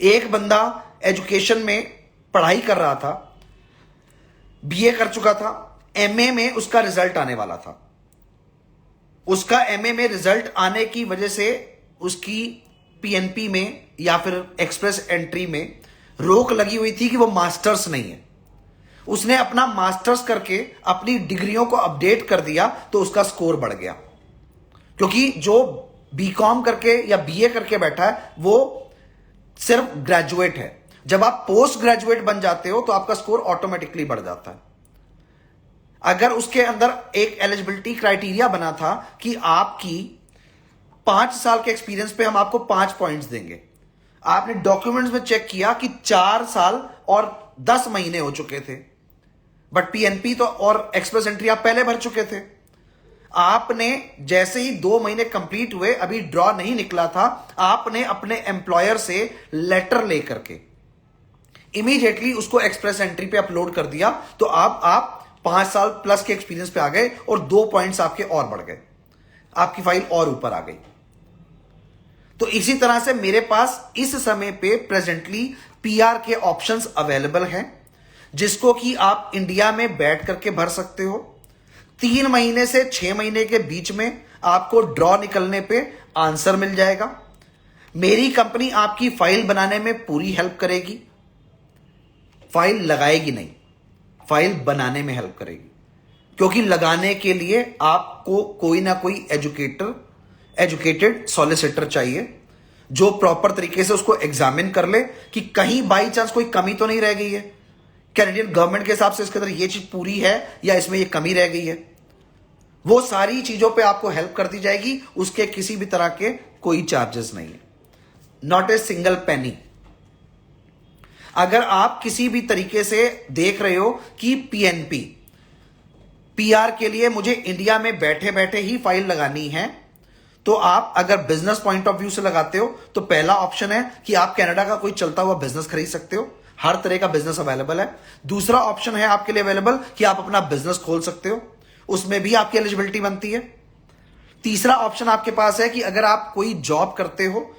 एक बंदा एजुकेशन में पढ़ाई कर रहा था, BA कर चुका था, MA में उसका रिजल्ट आने वाला था। उसका MA में रिजल्ट आने की वजह से उसकी PNP में या फिर एक्सप्रेस एंट्री में रोक लगी हुई थी कि वो मास्टर्स नहीं है। उसने अपना मास्टर्स करके अपनी डिग्रियों को अपडेट कर दिया तो उसका स्कोर बढ़ गया, क्योंकि जो BCom करके या BA करके बैठा है वो सिर्फ ग्रेजुएट है। जब आप पोस्ट ग्रेजुएट बन जाते हो तो आपका स्कोर ऑटोमेटिकली बढ़ जाता है। अगर उसके अंदर एक एलिजिबिलिटी क्राइटेरिया बना था कि आपकी 5 साल के एक्सपीरियंस पे हम आपको 5 पॉइंट्स देंगे, आपने डॉक्यूमेंट्स में चेक किया कि 4 साल और 10 महीने हो चुके थे, बट PNP तो और एक्सप्रेस एंट्री आप पहले भर चुके थे। आपने जैसे ही 2 महीने कंप्लीट हुए, अभी ड्रॉ नहीं निकला था, आपने अपने एम्प्लॉयर से लेटर लेकर के इमीडिएटली उसको एक्सप्रेस एंट्री पे अपलोड कर दिया, तो आप 5 साल प्लस के एक्सपीरियंस पे आ गए और 2 पॉइंट्स आपके और बढ़ गए, आपकी फाइल और ऊपर आ गई। तो इसी तरह से मेरे पास इस समय पे प्रेजेंटली PR के ऑप्शंस अवेलेबल हैं, जिसको कि आप इंडिया में बैठ करके भर सकते हो। 3 महीने से 6 महीने के बीच में आपको ड्रॉ निकलने पे आंसर मिल जाएगा। मेरी कंपनी आपकी फाइल बनाने में पूरी हेल्प करेगी, फाइल लगाएगी नहीं, फाइल बनाने में हेल्प करेगी, क्योंकि लगाने के लिए आपको कोई ना कोई एजुकेटेड सॉलिसिटर चाहिए जो प्रॉपर तरीके से उसको एग्जामिन कर ले कि कहीं बाई चांस कोई कमी तो नहीं रह गई है, कैनेडियन गवर्नमेंट के हिसाब से इसके अंदर ये चीज पूरी है या इसमें ये कमी रह गई है। वो सारी चीजों पे आपको हेल्प कर दी जाएगी, उसके किसी भी तरह के कोई चार्जेस नहीं है, नॉट ए सिंगल पेनी। अगर आप किसी भी तरीके से देख रहे हो कि PNP PR के लिए मुझे इंडिया में बैठे बैठे ही फाइल लगानी है, तो आप अगर बिजनेस पॉइंट ऑफ व्यू से लगाते हो तो पहला ऑप्शन है कि आप कनाडा का कोई चलता हुआ बिजनेस खरीद सकते हो, हर तरह का बिजनेस अवेलेबल है। दूसरा ऑप्शन है आपके लिए अवेलेबल कि आप अपना बिजनेस खोल सकते हो, उसमें भी आपकी एलिजिबिलिटी बनती है। तीसरा ऑप्शन आपके पास है कि अगर आप कोई जॉब करते हो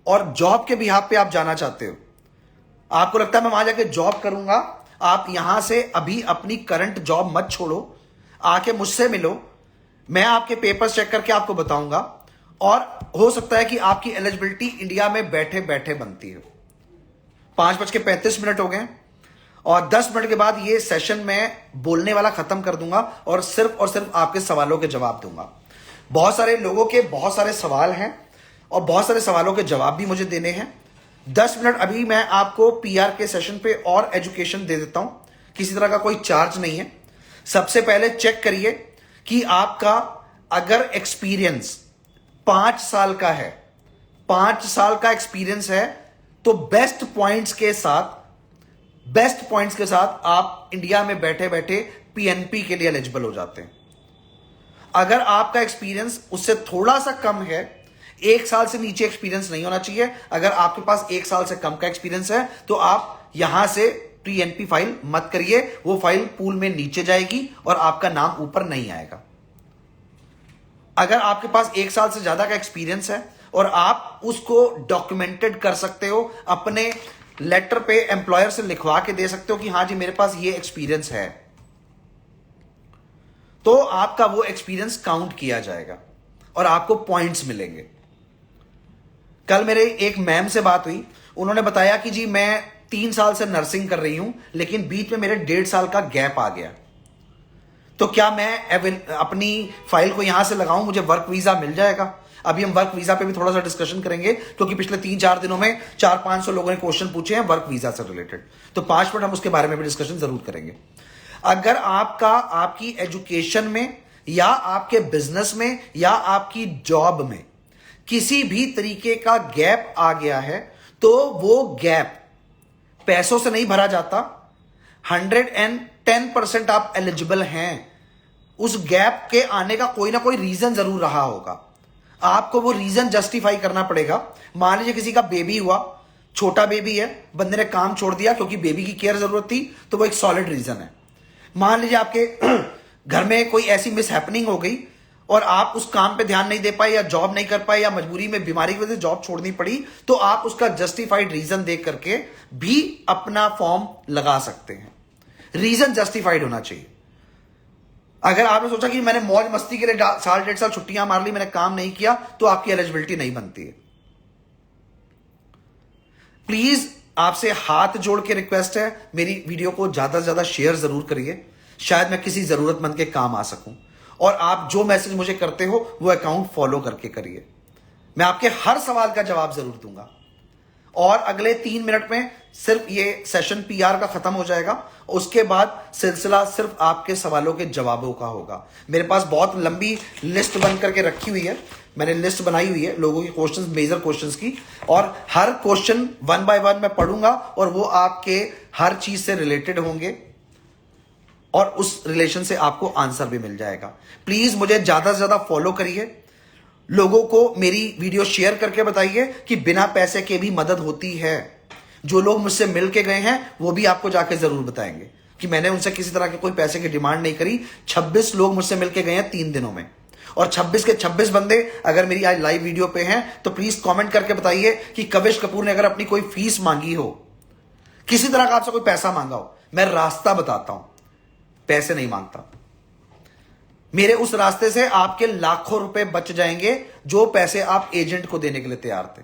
और जॉब के बिहाफ पे आप जाना चाहते हो, आपको लगता है मैं वहां जाके जॉब करूंगा, आप यहां से अभी अपनी करंट जॉब मत छोड़ो, आके मुझसे मिलो, मैं आपके पेपर्स चेक करके आपको बताऊंगा, और हो सकता है कि आपकी एलिजिबिलिटी इंडिया में बैठे बैठे बनती है। 5:35 हो गए और 10 मिनट के बाद ये सेशन मैं बोलने वाला खत्म कर दूंगा और सिर्फ आपके सवालों के जवाब दूंगा। बहुत सारे लोगों के बहुत सारे सवाल हैं और बहुत सारे सवालों के जवाब भी मुझे देने हैं। 10 मिनट अभी मैं आपको PR के सेशन पे और एजुकेशन दे देता हूं, किसी तरह का कोई चार्ज नहीं है। सबसे पहले चेक करिए कि आपका अगर एक्सपीरियंस 5 साल का है, 5 साल का एक्सपीरियंस है, तो बेस्ट पॉइंट्स के साथ आप इंडिया में बैठे बैठे PNP के लिए एलिजिबल हो जाते हैं। अगर आपका एक्सपीरियंस उससे थोड़ा सा कम है, 1 साल से नीचे एक्सपीरियंस नहीं होना चाहिए, अगर आपके पास 1 साल से कम का एक्सपीरियंस है तो आप यहां से PNP फाइल मत करिए, वो फाइल पूल में नीचे जाएगी और आपका नाम ऊपर नहीं आएगा। अगर आपके पास 1 साल से ज्यादा का एक्सपीरियंस है और आप उसको डॉक्यूमेंटेड कर सकते हो, अपने लेटर पे एम्प्लॉयर से लिखवा के दे सकते हो कि हां जी मेरे पास ये एक्सपीरियंस है, तो आपका वो एक्सपीरियंस काउंट किया जाएगा और आपको पॉइंट्स मिलेंगे। कल मेरे एक मैम से बात हुई, उन्होंने बताया कि जी मैं 3 साल से नर्सिंग कर रही हूं, लेकिन बीच में मेरे 1.5 साल का गैप आ गया, तो क्या मैं अपनी फाइल को यहां से लगाऊं, मुझे वर्क वीजा मिल जाएगा? अभी हम वर्क वीजा पे भी थोड़ा सा डिस्कशन करेंगे, क्योंकि पिछले 3-4 दिनों में 400-500 लोगों ने क्वेश्चन पूछे हैं वर्क वीजा से रिलेटेड, तो 5 मिनट हम उसके बारे में भी डिस्कशन जरूर करेंगे। अगर आपकी एजुकेशन में या आपके बिजनेस में या आपकी जॉब में किसी भी तरीके का गैप आ गया है, तो वो गैप पैसों से नहीं भरा जाता। 110% आप एलिजिबल हैं उस गैप के आने का कोई ना कोई रीजन जरूर रहा होगा। आपको वो रीजन जस्टिफाई करना पड़ेगा। मान लीजिए किसी का बेबी हुआ, छोटा बेबी है, बंदे ने काम छोड़ दिया क्योंकि बेबी की केयर जरूरत थी, तो वो एक सॉलिड रीजन है। मान लीजिए आपके घर में कोई ऐसी मिस हैपनिंग हो गई और आप उस काम पे ध्यान नहीं दे पाए या जॉब नहीं कर पाए या मजबूरी में बीमारी की वजह से जॉब छोड़नी पड़ी, तो आप उसका जस्टिफाइड रीजन देख करके भी अपना फॉर्म लगा सकते हैं। रीजन जस्टिफाइड होना चाहिए। अगर आपने सोचा कि मैंने मौज मस्ती के लिए साल 1.5 साल छुट्टियां मार ली, मैंने काम नहीं किया, तो आपकी एलिजिबिलिटी नहीं बनती है। प्लीज आपसे हाथ जोड़ के रिक्वेस्ट है, मेरी वीडियो को ज्यादा से ज्यादा शेयर जरूर करिए, शायद मैं किसी जरूरतमंद के काम आ सकूं। और आप जो मैसेज मुझे करते हो वो अकाउंट फॉलो करके करिए। मैं आपके हर सवाल का जवाब जरूर दूंगा। और अगले 3 मिनट में सिर्फ ये सेशन पीआर का खत्म हो जाएगा। उसके बाद सिलसिला सिर्फ आपके सवालों के जवाबों का होगा। मेरे पास बहुत लंबी लिस्ट बन करके रखी हुई है, मैंने लिस्ट बनाई हुई है लोगों के क्वेश्चंस, मेजर क्वेश्चंस की, और हर क्वेश्चन 1 बाय 1 मैं पढ़ूंगा और वो आपके हर चीज से रिलेटेड होंगे और उस रिलेशन से आपको आंसर भी मिल जाएगा। प्लीज मुझे ज्यादा से ज्यादा फॉलो करिए। लोगों को मेरी वीडियो शेयर करके बताइए कि बिना पैसे के भी मदद होती है। जो लोग मुझसे मिल के गए हैं वो भी आपको जाके जरूर बताएंगे कि मैंने उनसे किसी तरह के कोई पैसे की डिमांड नहीं करी। 26 लोग मुझसे मिल के गए हैं 3 दिनों में, और 26 के 26 बंदे अगर मेरी आज लाइव वीडियो पे हैं तो प्लीज कमेंट करके बताइए कि कविश कपूर ने अगर अपनी कोई फीस मांगी हो, किसी तरह का आपसे कोई पैसा मांगा हो, मैं रास्ता बताता हूं, पैसे नहीं मांगता। मेरे उस रास्ते से आपके लाखों रुपए बच जाएंगे जो पैसे आप एजेंट को देने के लिए तैयार थे।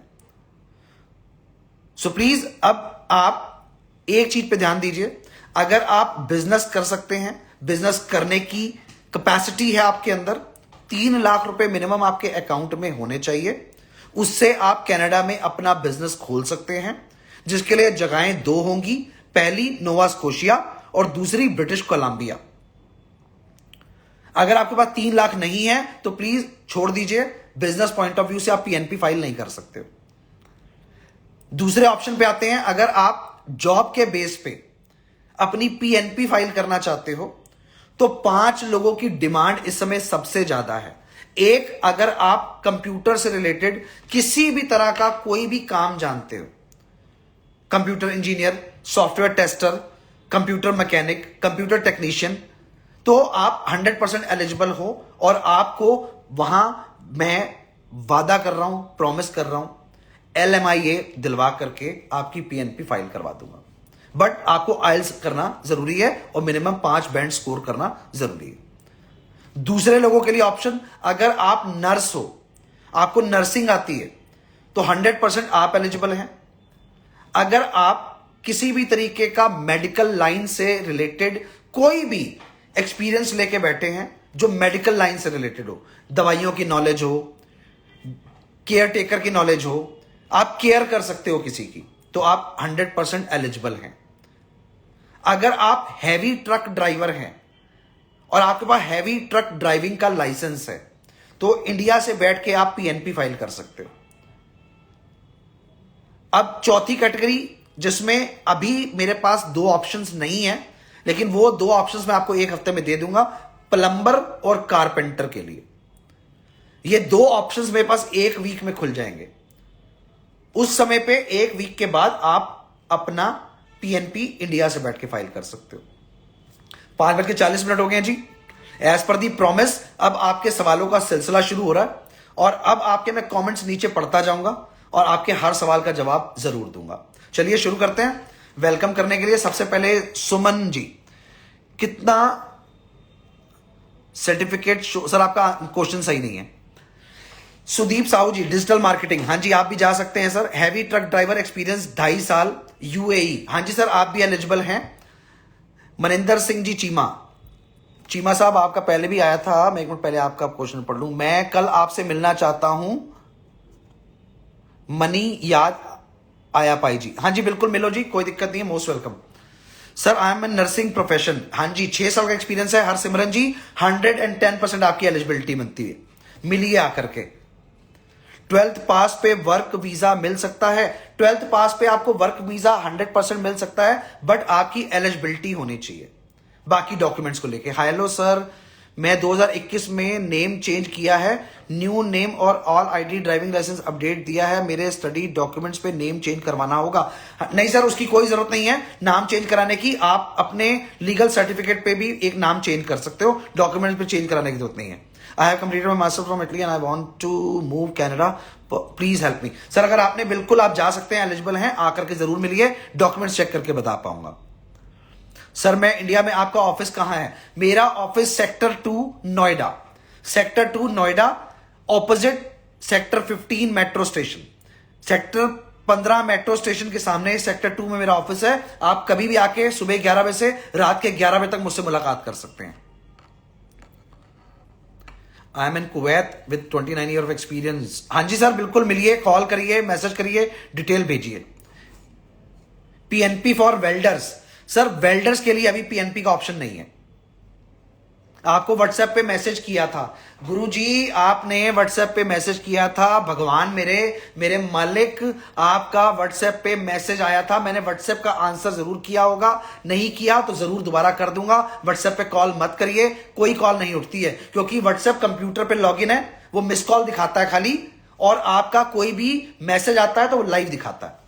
सो प्लीज अब आप एक चीज पे ध्यान दीजिए। अगर आप बिजनेस कर सकते हैं, बिजनेस करने की कैपेसिटी है आपके अंदर, 3 लाख रुपए मिनिमम आपके अकाउंट में होने चाहिए। उससे आप कनाडा में अपना बिजनेस खोल सकते हैं, जिसके लिए जगहें 2 होंगी। पहली नोवा स्कोशिया और दूसरी ब्रिटिश कोलंबिया। अगर आपके पास 3 लाख नहीं है तो प्लीज छोड़ दीजिए। बिजनेस पॉइंट ऑफ व्यू से आप पीएनपी फाइल नहीं कर सकते हो। दूसरे ऑप्शन पे आते हैं। अगर आप जॉब के बेस पे अपनी पीएनपी फाइल करना चाहते हो तो 5 लोगों की डिमांड इस समय सबसे ज्यादा है। एक, अगर आप कंप्यूटर से रिलेटेड किसी भी तरह का कोई भी काम जानते हो, computer engineer, software tester, computer mechanic, computer technician, तो आप 100% एलिजिबल हो। और आपको वहां मैं वादा कर रहा हूं, प्रॉमिस कर रहा हूं, LMIA दिलवा करके आपकी पीएनपी फाइल करवा दूंगा। बट आपको आइल्स करना जरूरी है और मिनिमम 5 बैंड स्कोर करना जरूरी है। दूसरे लोगों के लिए ऑप्शन, अगर आप नर्स हो, आपको नर्सिंग आती है, तो 100% आप एलिजिबल हैं। अगर आप किसी भी तरीके का मेडिकल लाइन से रिलेटेड कोई भी एक्सपीरियंस लेके बैठे हैं, जो मेडिकल लाइन से रिलेटेड हो, दवाइयों की नॉलेज हो, केयर टेकर की नॉलेज हो, आप केयर कर सकते हो किसी की, तो आप 100% एलिजिबल हैं। अगर आप हैवी ट्रक ड्राइवर हैं और आपके पास हैवी ट्रक ड्राइविंग का लाइसेंस है, तो इंडिया से बैठ के आप पीएनपी फाइल कर सकते हो। अब चौथी कैटेगरी, जिसमें अभी मेरे पास 2 ऑप्शंस नहीं है, लेकिन वो 2 ऑप्शंस मैं आपको 1 हफ्ते में दे दूंगा, प्लम्बर और कारपेंटर के लिए। ये 2 ऑप्शंस मेरे पास 1 वीक में खुल जाएंगे। उस समय पे 1 वीक के बाद आप अपना पीएनपी इंडिया से बैठ के फाइल कर सकते हो। 5:40 हो गए हैं जी। एज पर दी प्रॉमिस अब आपके सवालों का सिलसिला शुरू हो रहा है, और अब आपके मैं कमेंट्स नीचे पढ़ता जाऊंगा और आपके हर सवाल का जवाब जरूर दूंगा। चलिए शुरू करते हैं। वेलकम करने के लिए सबसे पहले सुमन जी, कितना सर्टिफिकेट सर, आपका क्वेश्चन सही नहीं है। सुदीप साहू जी, डिजिटल मार्केटिंग, हां जी आप भी जा सकते हैं sir. Heavy truck driver experience 2.5 साल यूएई, हां जी सर आप भी एलिजिबल हैं। मनिंदर सिंह जी चीमा साहब, आपका पहले भी आया था, मैं 1 मिनट पहले आपका क्वेश्चन पढ़ लूं। मैं कल आपसे मिलना चाहता हूं, मनी याद आया पाई जी, हां जी बिल्कुल मिलो जी, कोई दिक्कत नहीं है, most welcome sir. I am a nursing profession, हां जी 6 साल का एक्सपीरियंस है। हरसिमरन जी 110% आपकी एलिजिबिलिटी बनती है, मिलिए आकर के। 12th पास पे वर्क वीजा मिल सकता है। 12th पास पे आपको वर्क वीजा 100% मिल सकता है, बट आपकी एलिजिबिलिटी होनी चाहिए बाकी डॉक्यूमेंट्स को लेके। हेलो सर, मैं 2021 में नेम चेंज किया है, न्यू नेम और all ID driving license update दिया है, मेरे स्टडी डॉक्यूमेंट्स पे नेम चेंज करवाना होगा। नहीं सर, उसकी कोई जरूरत नहीं है नाम चेंज कराने की। आप अपने लीगल सर्टिफिकेट पे भी एक नाम चेंज कर सकते हो, डॉक्यूमेंट्स पे चेंज कराने की जरूरत नहीं है। I have completed my master from Italy and I want to move Canada, please help me. Sir अगर आपने बिल्कुल आप जा सकते हैं, एलिजिबल हैं, आकर के जरूर मिलिए, डॉक्यूमेंट्स चेक करके बता पाऊंगा। सर मैं इंडिया में, आपका ऑफिस कहां है? मेरा office sector 2 Noida, sector 2 Noida, opposite sector 15 metro station, sector 15 metro station के सामने सेक्टर 2 में मेरा ऑफिस है। आप कभी भी आके सुबह 11 बजे से रात के 11 बजे तक मुझसे मुलाकात कर सकते हैं। आई am in Kuwait with 29 year of experience. हाँ जी सर, बिल्कुल मिलिए, कॉल करिए, मैसेज करिए, डिटेल भेजिए। PNP for welders, sir welders के लिए अभी पीएनपी का ऑप्शन नहीं है। आपको व्हाट्सएप पे मैसेज किया था गुरुजी, आपने व्हाट्सएप पे मैसेज किया था, भगवान मेरे मालिक, आपका व्हाट्सएप पे मैसेज आया था, मैंने व्हाट्सएप का आंसर जरूर किया होगा, नहीं किया तो जरूर दोबारा कर दूंगा। व्हाट्सएप पे कॉल मत करिए, कोई कॉल नहीं उठती है, क्योंकि व्हाट्सएप कंप्यूटर पे लॉगिन है, वो मिस कॉल दिखाता है खाली, और आपका कोई भी मैसेज आता है तो वो लाइव दिखाता है।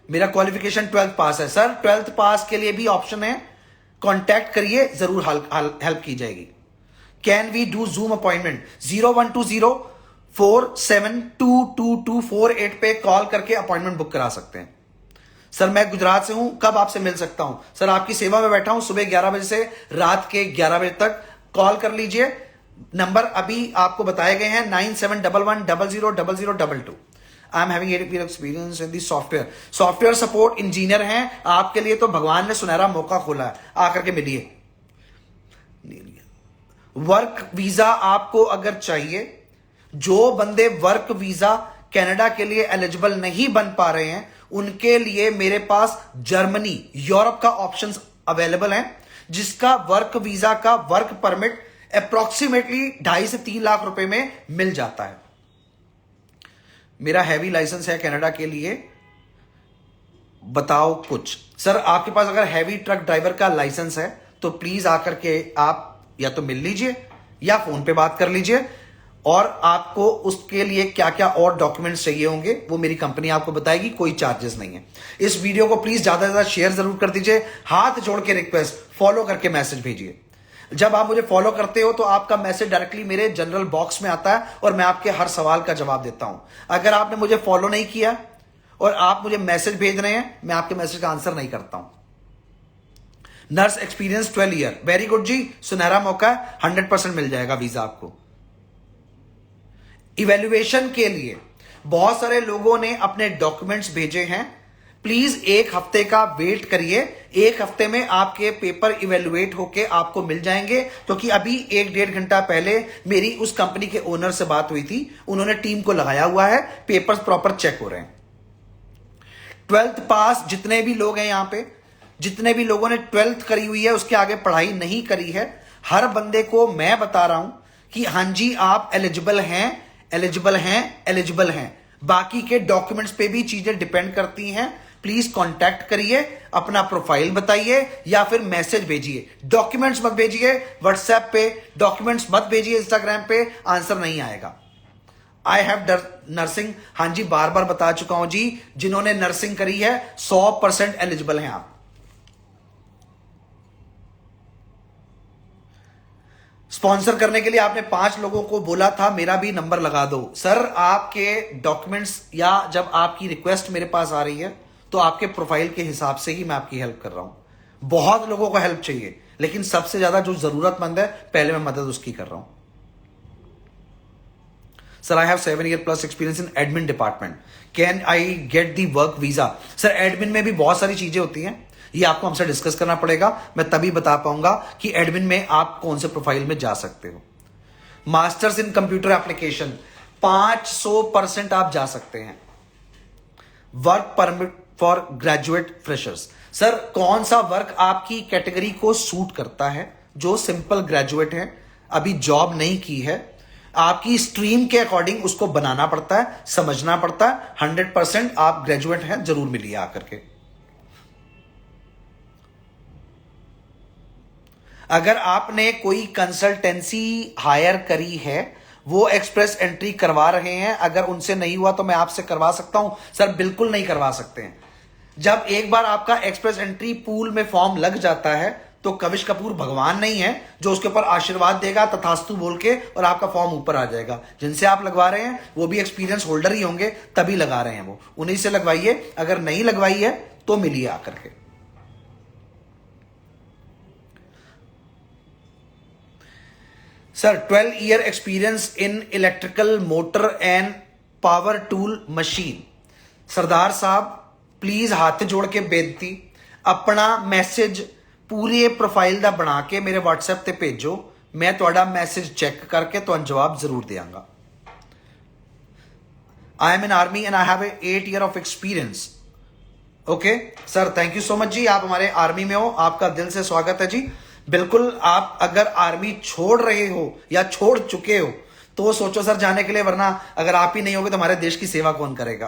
मेरा क्वालिफिकेशन 12th पास है। सर 12th पास के लिए भी ऑप्शन है, कांटेक्ट करिए, जरूर हेल्प की जाएगी। Can we do Zoom appointment? 012047222248 पे कॉल करके अपॉइंटमेंट बुक करा सकते हैं। सर मैं गुजरात से हूं, कब आपसे मिल सकता हूं? सर आपकी सेवा में बैठा हूं, सुबह 11 बजे से रात के 11 बजे तक कॉल कर लीजिए। नंबर अभी आपको बताए गए हैं 9711000022। I am having 8 years experience in the software support engineer हैं, आपके लिए तो भगवान ने सुनहरा मौका खोला है, आकर के मिलिए। वर्क वीजा आपको अगर चाहिए, जो बंदे वर्क वीजा कनाडा के लिए एलिजिबल नहीं बन पा रहे हैं, उनके लिए मेरे पास जर्मनी, यूरोप का ऑप्शंस अवेलेबल है, जिसका वर्क वीजा का वर्क परमिट अप्रोक्सीमेटली 2.5 से 3 लाख रुपए में मिल जाता है। मेरा हैवी लाइसेंस है कनाडा के लिए, बताओ कुछ। सर आपके पास अगर हैवी ट्रक ड्राइवर का लाइसेंस है तो प्लीज आकर के आप या तो मिल लीजिए या फोन पे बात कर लीजिए, और आपको उसके लिए क्या क्या और डॉक्यूमेंट्स चाहिए होंगे वो मेरी कंपनी आपको बताएगी, कोई चार्जेस नहीं है। इस वीडियो को प्लीज ज्यादा से ज्यादा शेयर जरूर कर दीजिए, हाथ जोड़ के रिक्वेस्ट, फॉलो करके मैसेज भेजिए। जब आप मुझे फॉलो करते हो तो आपका मैसेज डायरेक्टली मेरे जनरल बॉक्स में आता है और मैं आपके हर सवाल का जवाब देता हूं। अगर आपने मुझे फॉलो नहीं किया और आप मुझे मैसेज भेज रहे हैं, मैं आपके मैसेज का आंसर नहीं करता हूं। Nurse experience 12 year, very good ji, सुनहरा मौका है, 100% मिल जाएगा वीजा आपको। इवैल्यूएशन के लिए बहुत सारे लोगों ने अपने डॉक्यूमेंट्स भेजे हैं, प्लीज 1 हफ्ते का वेट करिए, 1 हफ्ते में आपके पेपर इवेल्युएट होके आपको मिल जाएंगे। क्योंकि अभी 1-1.5 घंटा पहले मेरी उस कंपनी के ओनर से बात हुई थी, उन्होंने टीम को लगाया हुआ है, पेपर्स प्रॉपर चेक हो रहे हैं। 12th पास जितने भी लोग हैं यहां पे, जितने भी लोगों ने 12th करी हुई है, उसके आगे पढ़ाई नहीं करी है, हर बंदे को मैं बता रहा हूं कि हां जी आप एलिजिबल हैं, एलिजिबल हैं, एलिजिबल हैं। बाकी के डॉक्यूमेंट्स पे भी चीजें डिपेंड करती हैं। प्लीज कांटेक्ट करिए, अपना प्रोफाइल बताइए या फिर मैसेज भेजिए, डॉक्यूमेंट्स मत भेजिए व्हाट्सएप पे, डॉक्यूमेंट्स मत भेजिए इंस्टाग्राम पे, आंसर नहीं आएगा। आई हैव नर्सिंग, हां जी बार बार बता चुका हूं जी, जिन्होंने नर्सिंग करी है 100% एलिजिबल हैं आप। स्पॉन्सर करने के लिए आपने 5 लोगों को बोला था, मेरा भी नंबर लगा दो। सर आपके डॉक्यूमेंट्स या जब आपकी रिक्वेस्ट मेरे पास आ रही है तो आपके प्रोफाइल के हिसाब से ही मैं आपकी हेल्प कर रहा हूं। बहुत लोगों को हेल्प चाहिए, लेकिन सबसे ज्यादा जो जरूरतमंद है पहले मैं मदद उसकी कर रहा हूं। Sir I have 7 year plus experience in admin department, can I get the work visa? Sir admin में भी बहुत सारी चीजें होती हैं, ये आपको हमसे डिस्कस करना पड़ेगा, मैं तभी बता पाऊंगा कि एडमिन में आप कौन से प्रोफाइल में जा सकते हो। मास्टर्स इन कंप्यूटर एप्लीकेशन 500% आप जा सकते हैं। Work permit for graduate freshers, sir कौन सा वर्क आपकी कैटेगरी को सूट करता है? जो सिंपल ग्रेजुएट है, अभी जॉब नहीं की है, आपकी स्ट्रीम के अकॉर्डिंग उसको बनाना पड़ता है, समझना पड़ता है। 100% आप ग्रेजुएट हैं, जरूर मिलिए आकर के। अगर आपने कोई कंसल्टेंसी हायर करी है, वो एक्सप्रेस एंट्री करवा रहे हैं, अगर उनसे नहीं हुआ तो मैं आपसे करवा सकता हूं? सर बिल्कुल नहीं करवा सकते हैं। जब एक बार आपका एक्सप्रेस एंट्री पूल में फॉर्म लग जाता है तो कविश कपूर भगवान नहीं है जो उसके ऊपर आशीर्वाद देगा तथास्तु बोल के और आपका फॉर्म ऊपर आ जाएगा। जिनसे आप लगवा रहे हैं वो भी एक्सपीरियंस होल्डर ही होंगे, तभी लगा रहे हैं, वो उन्हीं से लगवाइए। अगर नहीं लगवाई है तो मिलिए आकर के। Sir 12 year experience in electrical motor and power tool machine. सरदार साहब प्लीज हाथ जोड़ के बेनती, अपना मैसेज पूरे प्रोफाइल दा बना के मेरे व्हाट्सएप ते भेजो, मैं तुहाडा मैसेज चेक करके तुहानू जवाब जरूर देंगा। I am in army and I have 8 year of experience. Okay sir, thank you so much ji, आप हमारे आर्मी में हो, आपका दिल से स्वागत है जी। बिल्कुल, आप अगर आर्मी छोड़ रहे हो या छोड़ चुके हो तो सोचो सर जाने के लिए, वरना अगर आप ही नहीं होगे तो हमारे देश की सेवा कौन करेगा।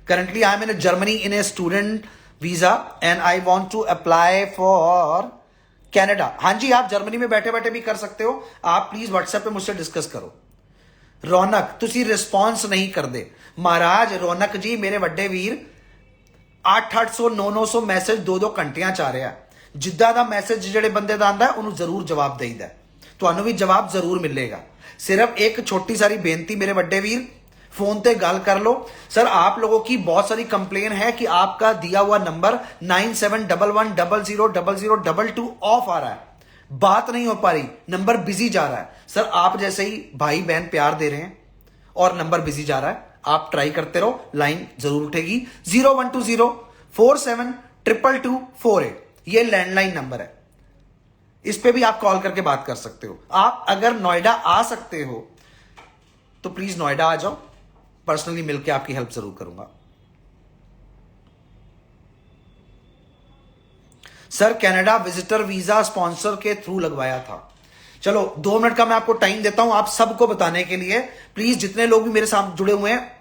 Currently I am in Germany in a student visa and I want to apply for Canada. हाँ जी, आप जर्मनी में बैठे बैठे भी कर सकते हो, आप प्लीज व्हाट्सएप पे मुझसे डिस्कस करो। रौनक तुसी रिस्पॉन्स नहीं कर दे। महाराज रौनक जी मेरे वड्डे वीर 800 900 मैसेज 2 घंटियां चा रहा, जिद्दां दा मैसेज जेड़े बंदे दा आंदा उन्होंने जरूर जवाब देईदा, तुहानू भी जवाब जरूर मिलेगा। सिर्फ एक छोटी सारी बेनती मेरे वड्डे वीर, फोन पे गल कर लो। सर आप लोगों की बहुत सारी कंप्लेन है कि आपका दिया हुआ नंबर 9711000022 ऑफ आ रहा है, बात नहीं हो पा रही, नंबर बिजी जा रहा है। सर आप जैसे ही भाई बहन प्यार दे रहे हैं और नंबर बिजी जा रहा है, आप ट्राई करते रहो, लाइन जरूर उठेगी। 012047222248 ये लैंडलाइन नंबर है, इस पे भी आप कॉल करके बात कर सकते हो। आप अगर नोएडा आ सकते हो तो प्लीज नोएडा आ जाओ, पर्सनली मिलकर आपकी हेल्प जरूर करूंगा। Sir Canada visitor visa sponsor के थ्रू लगवाया था। चलो 2 मिनट का मैं आपको टाइम देता हूं आप सबको बताने के लिए। प्लीज जितने लोग भी मेरे साथ जुड़े हुए हैं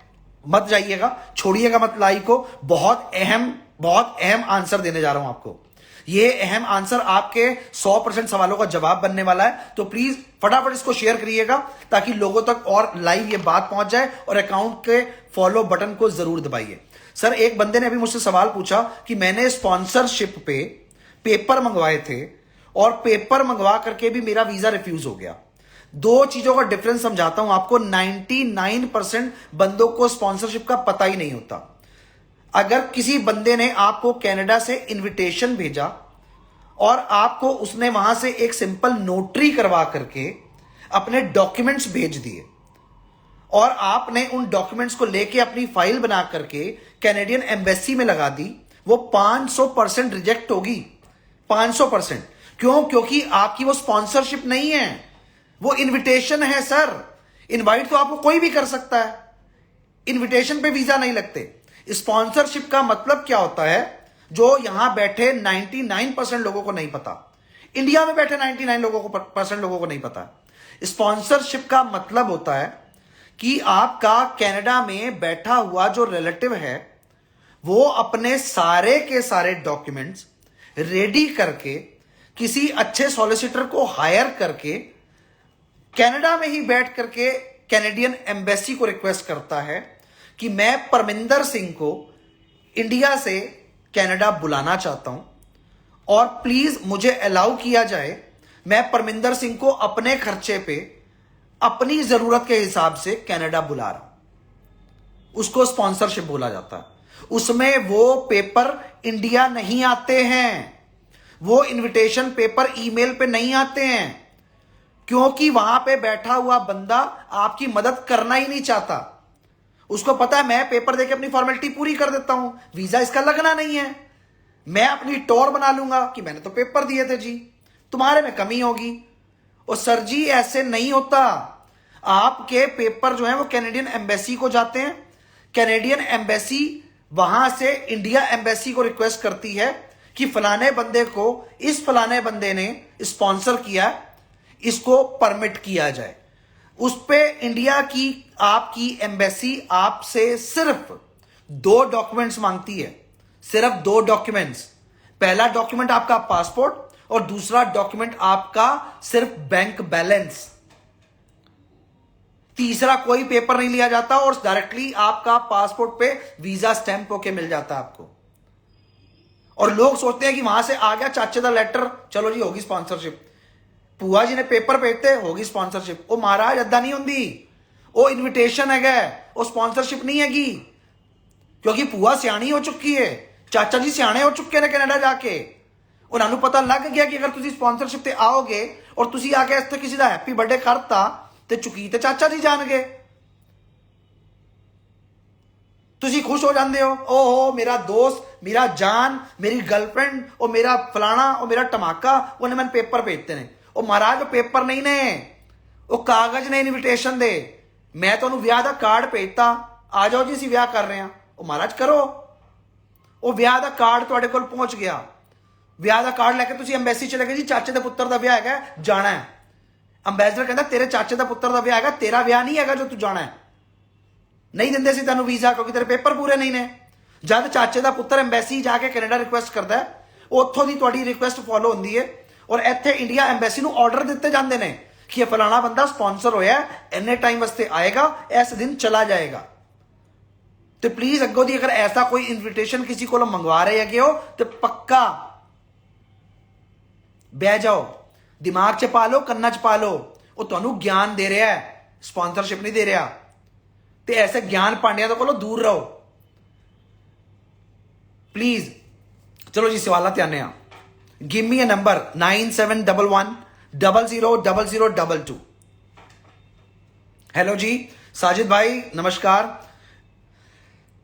मत जाइएगा, छोड़िएगा मत लाइक को। बहुत अहम आंसर देने जा रहा हूं आपको। ये अहम आंसर आपके 100% सवालों का जवाब बनने वाला है, तो प्लीज फटाफट इसको शेयर करिएगा ताकि लोगों तक और लाइव ये बात पहुंच जाए, और अकाउंट के फॉलो बटन को जरूर दबाइए। सर एक बंदे ने अभी मुझसे सवाल पूछा कि मैंने स्पॉन्सरशिप पे पेपर मंगवाए थे और पेपर मंगवा करके भी मेरा वीजा रिफ्यूज हो गया। 2 चीजों का डिफरेंस समझाता हूं आपको। 99% बंदों को स्पॉन्सरशिप का पता ही नहीं होता। अगर किसी बंदे ने आपको कनाडा से इनविटेशन भेजा और आपको उसने वहां से एक सिंपल नोटरी करवा करके अपने डॉक्यूमेंट्स भेज दिए और आपने उन डॉक्यूमेंट्स को लेके अपनी फाइल बना करके कैनेडियन एम्बेसी में लगा दी, वो 500% रिजेक्ट होगी। 500%। क्यों? क्योंकि आपकी वो स्पॉन्सरशिप नहीं है, वो इनविटेशन है। सर इनवाइट तो आपको कोई भी कर सकता है, इनविटेशन पे वीजा नहीं लगते। स्पॉन्सरशिप का मतलब क्या होता है, जो यहां बैठे 99% लोगों को नहीं पता, इंडिया में बैठे 99% लोगों को नहीं पता। स्पॉन्सरशिप का मतलब होता है कि आपका कनाडा में बैठा हुआ जो रिलेटिव है वो अपने सारे के सारे डॉक्यूमेंट्स रेडी करके किसी अच्छे सॉलिसिटर को हायर करके कनाडा में ही बैठ करके कैनेडियन एम्बेसी को रिक्वेस्ट करता है कि मैं परमिंदर सिंह को इंडिया से कनाडा बुलाना चाहता हूं और प्लीज मुझे अलाउ किया जाए, मैं परमिंदर सिंह को अपने खर्चे पे अपनी जरूरत के हिसाब से कनाडा बुला रहा हूं। उसको स्पॉन्सरशिप बोला जाता है। उसमें वो पेपर इंडिया नहीं आते हैं, वो इनविटेशन पेपर ईमेल पे नहीं आते हैं, क्योंकि वहां पे बैठा हुआ बंदा आपकी मदद करना ही नहीं चाहता। उसको पता है मैं पेपर देके अपनी फॉर्मेलिटी पूरी कर देता हूं, वीजा इसका लगना नहीं है, मैं अपनी टोर बना लूंगा कि मैंने तो पेपर दिए थे जी, तुम्हारे में कमी होगी। और सर जी ऐसे नहीं होता। आपके पेपर जो है वो कैनेडियन एम्बेसी को जाते हैं, कैनेडियन एम्बेसी वहां से इंडिया एम्बेसी को रिक्वेस्ट करती है कि फलाने बंदे को इस फलाने बंदे ने स्पॉन्सर किया, इसको परमिट किया जाए। उस पे इंडिया की आपकी एम्बेसी आपसे सिर्फ 2 डॉक्यूमेंट्स मांगती है, सिर्फ 2 डॉक्यूमेंट्स। पहला डॉक्यूमेंट आपका पासपोर्ट और दूसरा डॉक्यूमेंट आपका सिर्फ बैंक बैलेंस। तीसरा कोई पेपर नहीं लिया जाता और डायरेक्टली आपका पासपोर्ट पे वीजा स्टैंप होके मिल जाता है आपको। और लोग सोचते हैं कि वहां से आ गया चाचे का लेटर, चलो जी होगी स्पॉन्सरशिप। भूआ जी ने पेपर भेजते होगी स्पॉन्सरशिप। वो महाराज अद्दा नहीं होंगी, वो इन्विटेशन है, वो स्पॉन्सरशिप नहीं हैगी। क्योंकि भूआ सियाणी हो चुकी है, चाचा जी सियाणे हो चुके ने कनाडा जाके। उन्होंने पता लग गया कि अगर तुम स्पॉन्सरशिप ते आओगे और तुम आके इस किसी का हैप्पी बर्थडे करता तो चुकी तो चाचा जी जान गए। तुसी खुश हो जाते हो, ओहो मेरा दोस्त, मेरा जान, मेरी गर्लफ्रेंड और मेरा फलाना और मेरा टमाका उन्हें मैंने पेपर भेजते हैं। और महाराज वो पेपर नहीं ने, वो कागज ने इन्विटेशन दे। मैं तो विआह का कार्ड भेजता, आ जाओ जी असीं विआह कर रहे हैं। वो महाराज करो, वो विआह का कार्ड तुहाडे कोल पहुंच गया। विआह का कार्ड लैके तुसीं एम्बेसी चले गए जी, चाचे के पुत्र का विआह है, जाना है। अंबैसडर कहता तेरे चाचे का पुत्र का विआह है, तेरा विआह नहीं है जो तू जाना है। नहीं देंदे सी तैनूं वीजा क्योंकि तेरे पेपर पूरे नहीं ने। जब चाचे का पुत्र एम्बैसी जाके कनेडा रिक्वेस्ट करता है, उत्थों दी तुहाडी रिक्वेस्ट फॉलो होंदी है और इत्थे इंडिया एम्बैसी नूं ऑर्डर दिते जांदे ने कि यह फलाना बंदा स्पॉन्सर होया, इन्ने टाइम वास्ते आएगा, इस दिन चला जाएगा। तो प्लीज अगों दी अगर ऐसा कोई इन्विटेशन किसी को मंगवा रहे है हो तो पक्का बह जाओ, दिमाग च पा लो, कन्ना च पा लो। वो तुहानूं ज्ञान दे रहा है, स्पॉन्सरशिप नहीं दे रहा। तो ऐसे ज्ञान पांडिया को दूर रहो प्लीज। चलो जी सवाल ते आने। गिव मी ए नंबर 9711000022। हेलो जी साजिद भाई नमस्कार,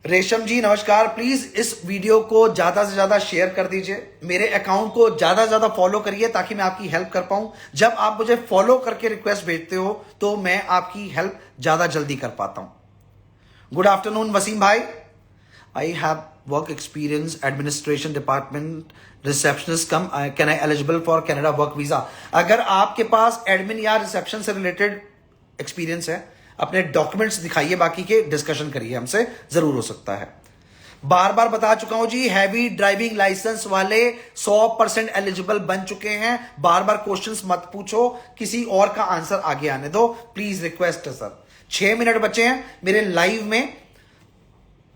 रेशम जी नमस्कार। प्लीज इस वीडियो को ज्यादा से ज्यादा शेयर कर दीजिए, मेरे अकाउंट को ज्यादा से ज्यादा फॉलो करिए ताकि मैं आपकी हेल्प कर पाऊं। जब आप मुझे फॉलो करके रिक्वेस्ट भेजते हो तो मैं आपकी हेल्प ज्यादा जल्दी कर पाता हूं। गुड आफ्टरनून वसीम भाई। I have work experience administration department receptionist come, can I eligible for Canada work visa. अगर आपके पास एडमिन या रिसेप्शन से रिलेटेड एक्सपीरियंस है, अपने डॉक्यूमेंट्स दिखाइए, बाकी के डिस्कशन करिए हमसे, जरूर हो सकता है। बार बार बता चुका हूं जी, हैवी ड्राइविंग लाइसेंस वाले 100% एलिजिबल बन चुके हैं। बार बार क्वेश्चंस मत पूछो, किसी और का आंसर आगे आने दो प्लीज, रिक्वेस्ट है सर। 6 मिनट बचे हैं मेरे लाइव में,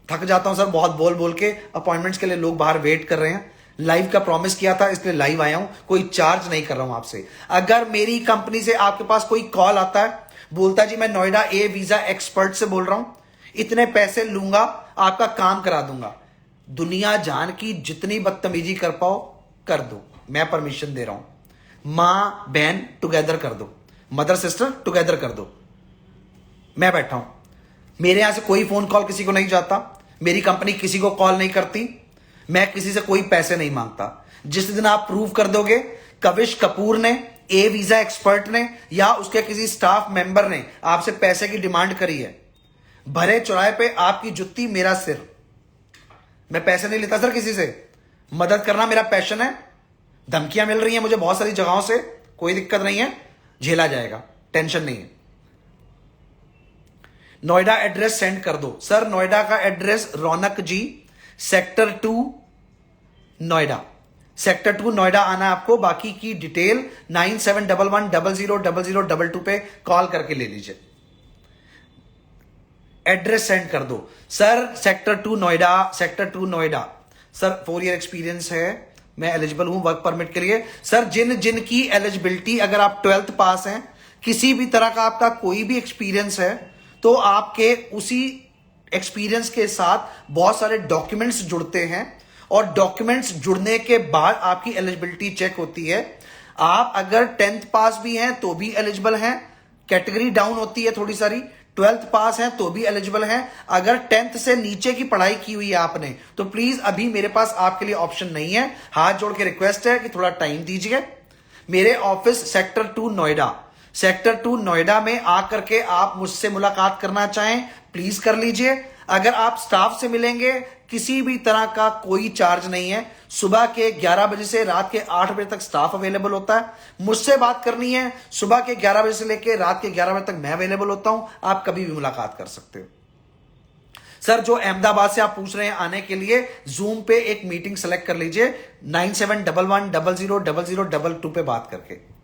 थक जाता हूं सर बहुत बोल बोल के। अपॉइंटमेंट्स के लिए लोग बाहर वेट कर रहे हैं। लाइव का प्रॉमिस किया था इसलिए लाइव आया हूं, कोई चार्ज नहीं कर रहा हूं आपसे। अगर मेरी कंपनी से आपके पास कोई कॉल आता है, बोलता जी मैं नोएडा ए वीजा एक्सपर्ट से बोल रहा हूं, इतने पैसे लूंगा, आपका काम करा दूंगा, दुनिया जान की जितनी बदतमीजी कर पाओ कर दो, मैं परमिशन दे रहा हूं। मां बहन टुगेदर कर दो, मदर सिस्टर टुगेदर कर दो, मैं बैठा हूं। मेरे यहां से कोई फोन कॉल किसी को नहीं जाता, मेरी कंपनी किसी को कॉल नहीं करती, मैं किसी से कोई पैसे नहीं मांगता। जिस दिन आप प्रूव कर दोगे कविश कपूर ने, ए वीजा एक्सपर्ट ने या उसके किसी स्टाफ मेंबर ने आपसे पैसे की डिमांड करी है, भरे चौराहे पे आपकी जुत्ती मेरा सिर। मैं पैसे नहीं लेता सर किसी से, मदद करना मेरा पैशन है। धमकियां मिल रही हैं मुझे बहुत सारी जगहों से, कोई दिक्कत नहीं है, झेला जाएगा, टेंशन नहीं है। नोएडा एड्रेस सेंड कर दो सर। नोएडा का एड्रेस रौनक जी, सेक्टर 2 नोएडा, सेक्टर 2 नोएडा आना है आपको। बाकी की डिटेल 9711000022 पे कॉल करके ले लीजिए। एड्रेस सेंड कर दो sir. Sector 2 Noida, sector 2 Noida. Sir 4 year experience है, मैं एलिजिबल हूं वर्क परमिट के लिए। सर जिन की एलिजिबिलिटी, अगर आप 12th पास हैं, किसी भी तरह का आपका कोई भी एक्सपीरियंस है, तो आपके उसी एक्सपीरियंस के साथ बहुत सारे डॉक्यूमेंट्स जुड़ते हैं और डॉक्यूमेंट्स जुड़ने के बाद आपकी एलिजिबिलिटी चेक होती है। आप अगर 10th पास भी हैं तो भी एलिजिबल हैं, कैटेगरी डाउन होती है थोड़ी सारी। 12th पास हैं तो भी एलिजिबल हैं। अगर 10th से नीचे की पढ़ाई की हुई है आपने तो प्लीज अभी मेरे पास आपके लिए ऑप्शन नहीं है। हाथ जोड़ के रिक्वेस्ट है कि थोड़ा टाइम दीजिए। मेरे office sector 2 Noida, sector 2 Noida में आकर के आप मुझसे मुलाकात करना चाहें प्लीज कर लीजिए। अगर आप स्टाफ से मिलेंगे, किसी भी तरह का कोई चार्ज नहीं है। सुबह के 11 बजे से रात के 8 बजे तक स्टाफ अवेलेबल होता है। मुझसे बात करनी है, सुबह के 11 बजे से लेकर रात के 11 बजे तक मैं अवेलेबल होता हूं, आप कभी भी मुलाकात कर सकते हो। सर जो अहमदाबाद से आप पूछ रहे हैं आने के लिए, जूम पे एक मीटिंग सेलेक्ट कर लीजिए 9711000022 पे बात करके।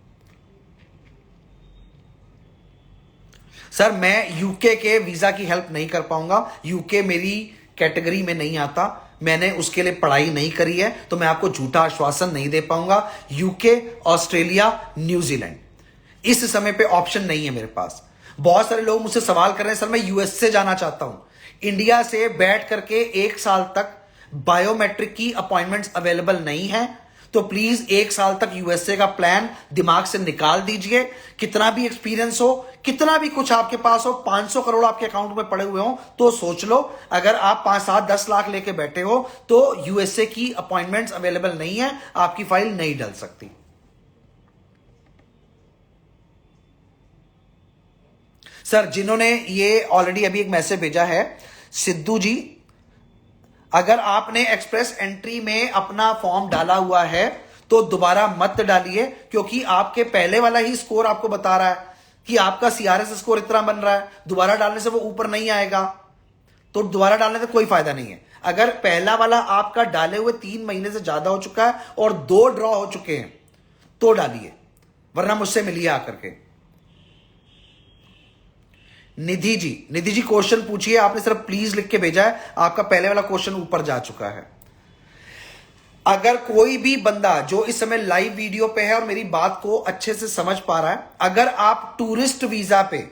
सर मैं यूके के वीजा की हेल्प नहीं कर पाऊंगा, यूके मेरी कैटेगरी में नहीं आता, मैंने उसके लिए पढ़ाई नहीं करी है, तो मैं आपको झूठा आश्वासन नहीं दे पाऊंगा। यूके, ऑस्ट्रेलिया, न्यूजीलैंड इस समय पे ऑप्शन नहीं है मेरे पास। बहुत सारे लोग मुझसे सवाल कर रहे हैं, सर मैं यूएस से जाना चाहता हूं, इंडिया से बैठ करके 1 साल तक बायोमेट्रिक की अपॉइंटमेंट्स अवेलेबल नहीं है, तो प्लीज 1 साल तक यूएसए का प्लान दिमाग से निकाल दीजिए। कितना भी एक्सपीरियंस हो, कितना भी कुछ आपके पास हो, 500 करोड़ आपके अकाउंट में पड़े हुए हो तो सोच लो, अगर आप 5, 7, 10 लाख लेके बैठे हो तो यूएसए की अपॉइंटमेंट्स अवेलेबल नहीं है, आपकी फाइल नहीं डल सकती। सर जिन्होंने ये ऑलरेडी अभी एक मैसेज भेजा है, सिद्धू जी, अगर आपने एक्सप्रेस एंट्री में अपना फॉर्म डाला हुआ है तो दोबारा मत डालिए, क्योंकि आपके पहले वाला ही स्कोर आपको बता रहा है कि आपका सीआरएस स्कोर इतना बन रहा है, दोबारा डालने से वो ऊपर नहीं आएगा, तो दोबारा डालने से कोई फायदा नहीं है। अगर पहला वाला आपका डाले हुए 3 महीने से ज्यादा हो चुका है और 2 ड्रॉ हो चुके हैं तो डालिए, वरना मुझसे मिलिए आकर के। निधि जी क्वेश्चन पूछिए, आपने सिर्फ प्लीज लिख के भेजा है, आपका पहले वाला क्वेश्चन ऊपर जा चुका है। अगर कोई भी बंदा जो इस समय लाइव वीडियो पे है और मेरी बात को अच्छे से समझ पा रहा है, अगर आप टूरिस्ट वीजा पे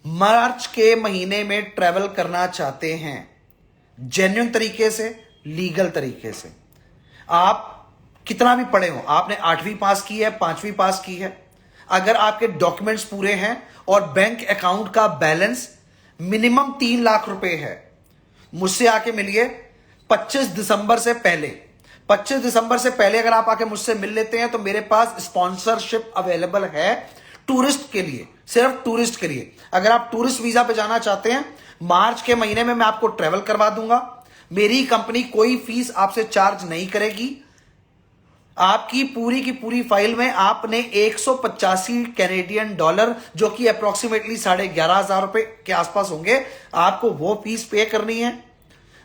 मार्च के महीने में ट्रेवल करना चाहते हैं जेन्युइन तरीके से, लीगल तरीके से, आप कितना भी पढ़े हो, आपने 8वीं पास की है, 5वीं पास की है, अगर आपके डॉक्यूमेंट्स पूरे हैं और बैंक अकाउंट का बैलेंस मिनिमम 3 लाख रुपए है, मुझसे आके मिलिए 25 दिसंबर से पहले। 25 दिसंबर से पहले अगर आप आके मुझसे मिल लेते हैं तो मेरे पास स्पॉन्सरशिप अवेलेबल है टूरिस्ट के लिए, सिर्फ टूरिस्ट के लिए। अगर आप टूरिस्ट वीजा पे जाना चाहते हैं, मार्च के महीने में मैं आपको ट्रेवल करवा दूंगा, मेरी कंपनी कोई फीस आपसे चार्ज नहीं करेगी। आपकी पूरी की पूरी फाइल में आपने 185 कैनेडियन डॉलर, जो कि अप्रोक्सीमेटली 11,500 रुपए के आसपास होंगे, आपको वो फीस पे करनी है।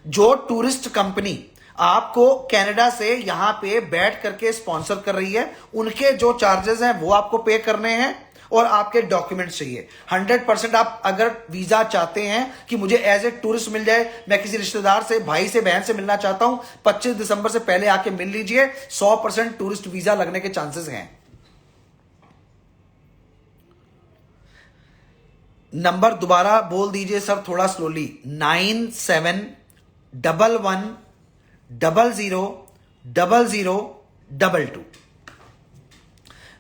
जो टूरिस्ट कंपनी आपको कनाडा से यहां पे बैठ करके स्पॉन्सर कर रही है, उनके जो चार्जेस हैं वो आपको पे करने हैं और आपके डॉक्यूमेंट्स चाहिए। 100% आप अगर वीजा चाहते हैं कि मुझे एज ए टूरिस्ट मिल जाए, मैं किसी रिश्तेदार से, भाई से, बहन से मिलना चाहता हूं, 25 दिसंबर से पहले आके मिल लीजिए, 100% टूरिस्ट वीजा लगने के चांसेस हैं। नंबर दोबारा बोल दीजिए सर थोड़ा स्लोली, 9711000022।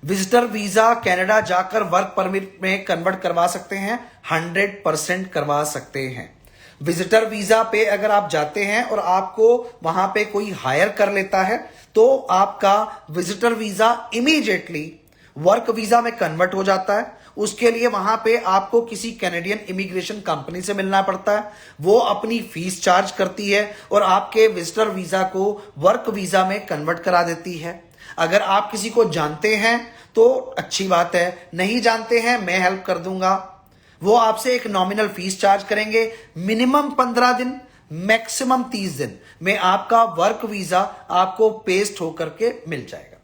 विजिटर वीजा कनाडा जाकर वर्क परमिट में कन्वर्ट करवा सकते हैं, 100% करवा सकते हैं। विजिटर वीजा पे अगर आप जाते हैं और आपको वहां पे कोई हायर कर लेता है तो आपका visitor visa immediately work visa में कन्वर्ट हो जाता है। उसके लिए वहां पे आपको किसी कैनेडियन इमिग्रेशन कंपनी से मिलना पड़ता है, वो अपनी फीस चार्ज करती है और आपके विजिटर वीजा को वर्क वीजा में कन्वर्ट करा देती है। अगर आप किसी को जानते हैं तो अच्छी बात है, नहीं जानते हैं मैं हेल्प कर दूंगा। वो आपसे एक नॉमिनल फीस चार्ज करेंगे, मिनिमम 15 दिन, मैक्सिमम 30 दिन में आपका वर्क वीजा आपको पेस्ट होकर के मिल जाएगा।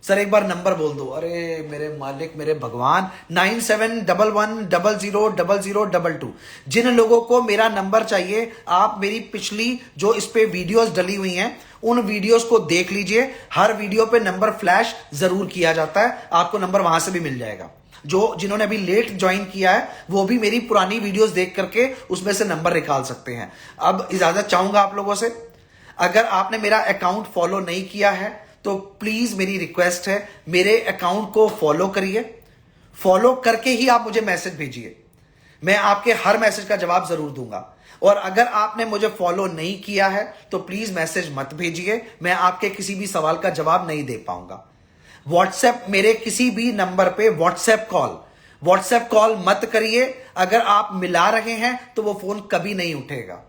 सर एक बार नंबर बोल दो, अरे मेरे मालिक, मेरे भगवान, 9711000022। जिन लोगों को मेरा नंबर चाहिए, आप मेरी पिछली जो इस पे वीडियोस डली हुई हैं उन वीडियोस को देख लीजिए, हर वीडियो पे नंबर फ्लैश जरूर किया जाता है, आपको नंबर वहां से भी मिल जाएगा। जिन्होंने अभी लेट ज्वाइन किया है वो भी मेरी पुरानी वीडियोस देख करके उसमें से नंबर निकाल सकते हैं। अब इजाजत चाहूंगा आप लोगों से, अगर आपने मेरा अकाउंट फॉलो नहीं किया है तो प्लीज मेरी रिक्वेस्ट है, मेरे अकाउंट को फॉलो करिए, फॉलो करके ही आप मुझे मैसेज भेजिए, मैं आपके हर मैसेज का जवाब जरूर दूंगा। और अगर आपने मुझे फॉलो नहीं किया है तो प्लीज मैसेज मत भेजिए, मैं आपके किसी भी सवाल का जवाब नहीं दे पाऊंगा। व्हाट्सएप, मेरे किसी भी नंबर पे व्हाट्सएप कॉल मत करिए, अगर आप मिला रहे हैं तो वो फोन कभी नहीं उठेगा।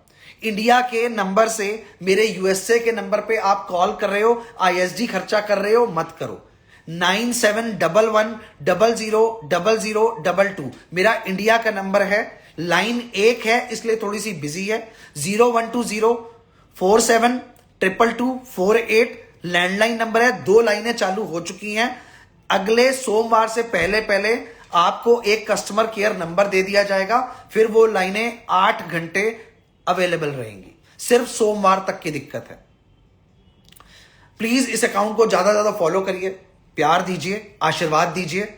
इंडिया के नंबर से मेरे यूएसए के नंबर पे आप कॉल कर रहे हो, आईएसडी खर्चा कर रहे हो, मत करो। 9711000022 मेरा इंडिया का नंबर है, लाइन एक है इसलिए थोड़ी सी बिजी है। 0120472224 लैंडलाइन नंबर है। 2 लाइनें चालू हो चुकी हैं। अगले सोमवार से पहले पहले आपको एक कस्टमर केयर नंबर दे दिया जाएगा, फिर वो लाइनें 8 घंटे अवेलेबल रहेंगी। सिर्फ सोमवार तक की दिक्कत है। प्लीज इस अकाउंट को ज्यादा ज्यादा फॉलो करिए, प्यार दीजिए, आशीर्वाद दीजिए,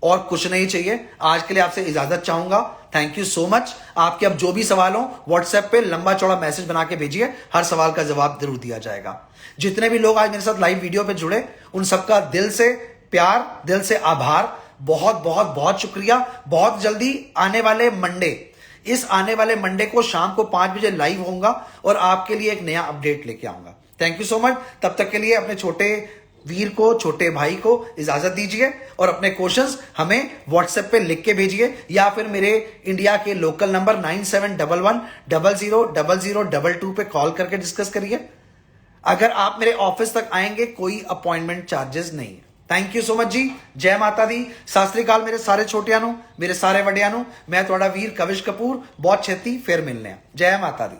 और कुछ नहीं चाहिए। आज के लिए आपसे इजाजत चाहूंगा। Thank you so much. आपके अब जो भी सवाल हो व्हाट्सएप पे लंबा चौड़ा मैसेज बना के भेजिए, हर सवाल का जवाब जरूर दिया जाएगा। जितने भी लोग आज मेरे साथ लाइव वीडियो पे जुड़े उन सबका दिल से प्यार, दिल से आभार, बहुत बहुत बहुत शुक्रिया। बहुत जल्दी आने वाले मंडे, इस आने वाले मंडे को शाम को 5 बजे लाइव होऊंगा और आपके लिए एक नया अपडेट लेके आऊंगा। Thank you so much. तब तक के लिए अपने छोटे वीर को, छोटे भाई को इजाजत दीजिए और अपने क्वेश्चंस हमें व्हाट्सएप पे लिख के भेजिए या फिर मेरे इंडिया के लोकल नंबर 9711000022 पे कॉल करके डिस्कस करिए। अगर आप मेरे ऑफिस तक आएंगे कोई अपॉइंटमेंट चार्जेस नहीं है। थैंक यू सो मच जी। जय माता दी। सत श्री अकाल मेरे सारे छोटियां नु, मेरे सारे वड्डियां नु। मैं थोड़ा वीर कविश कपूर, बहुत छेती फिर मिलने। जय माता दी।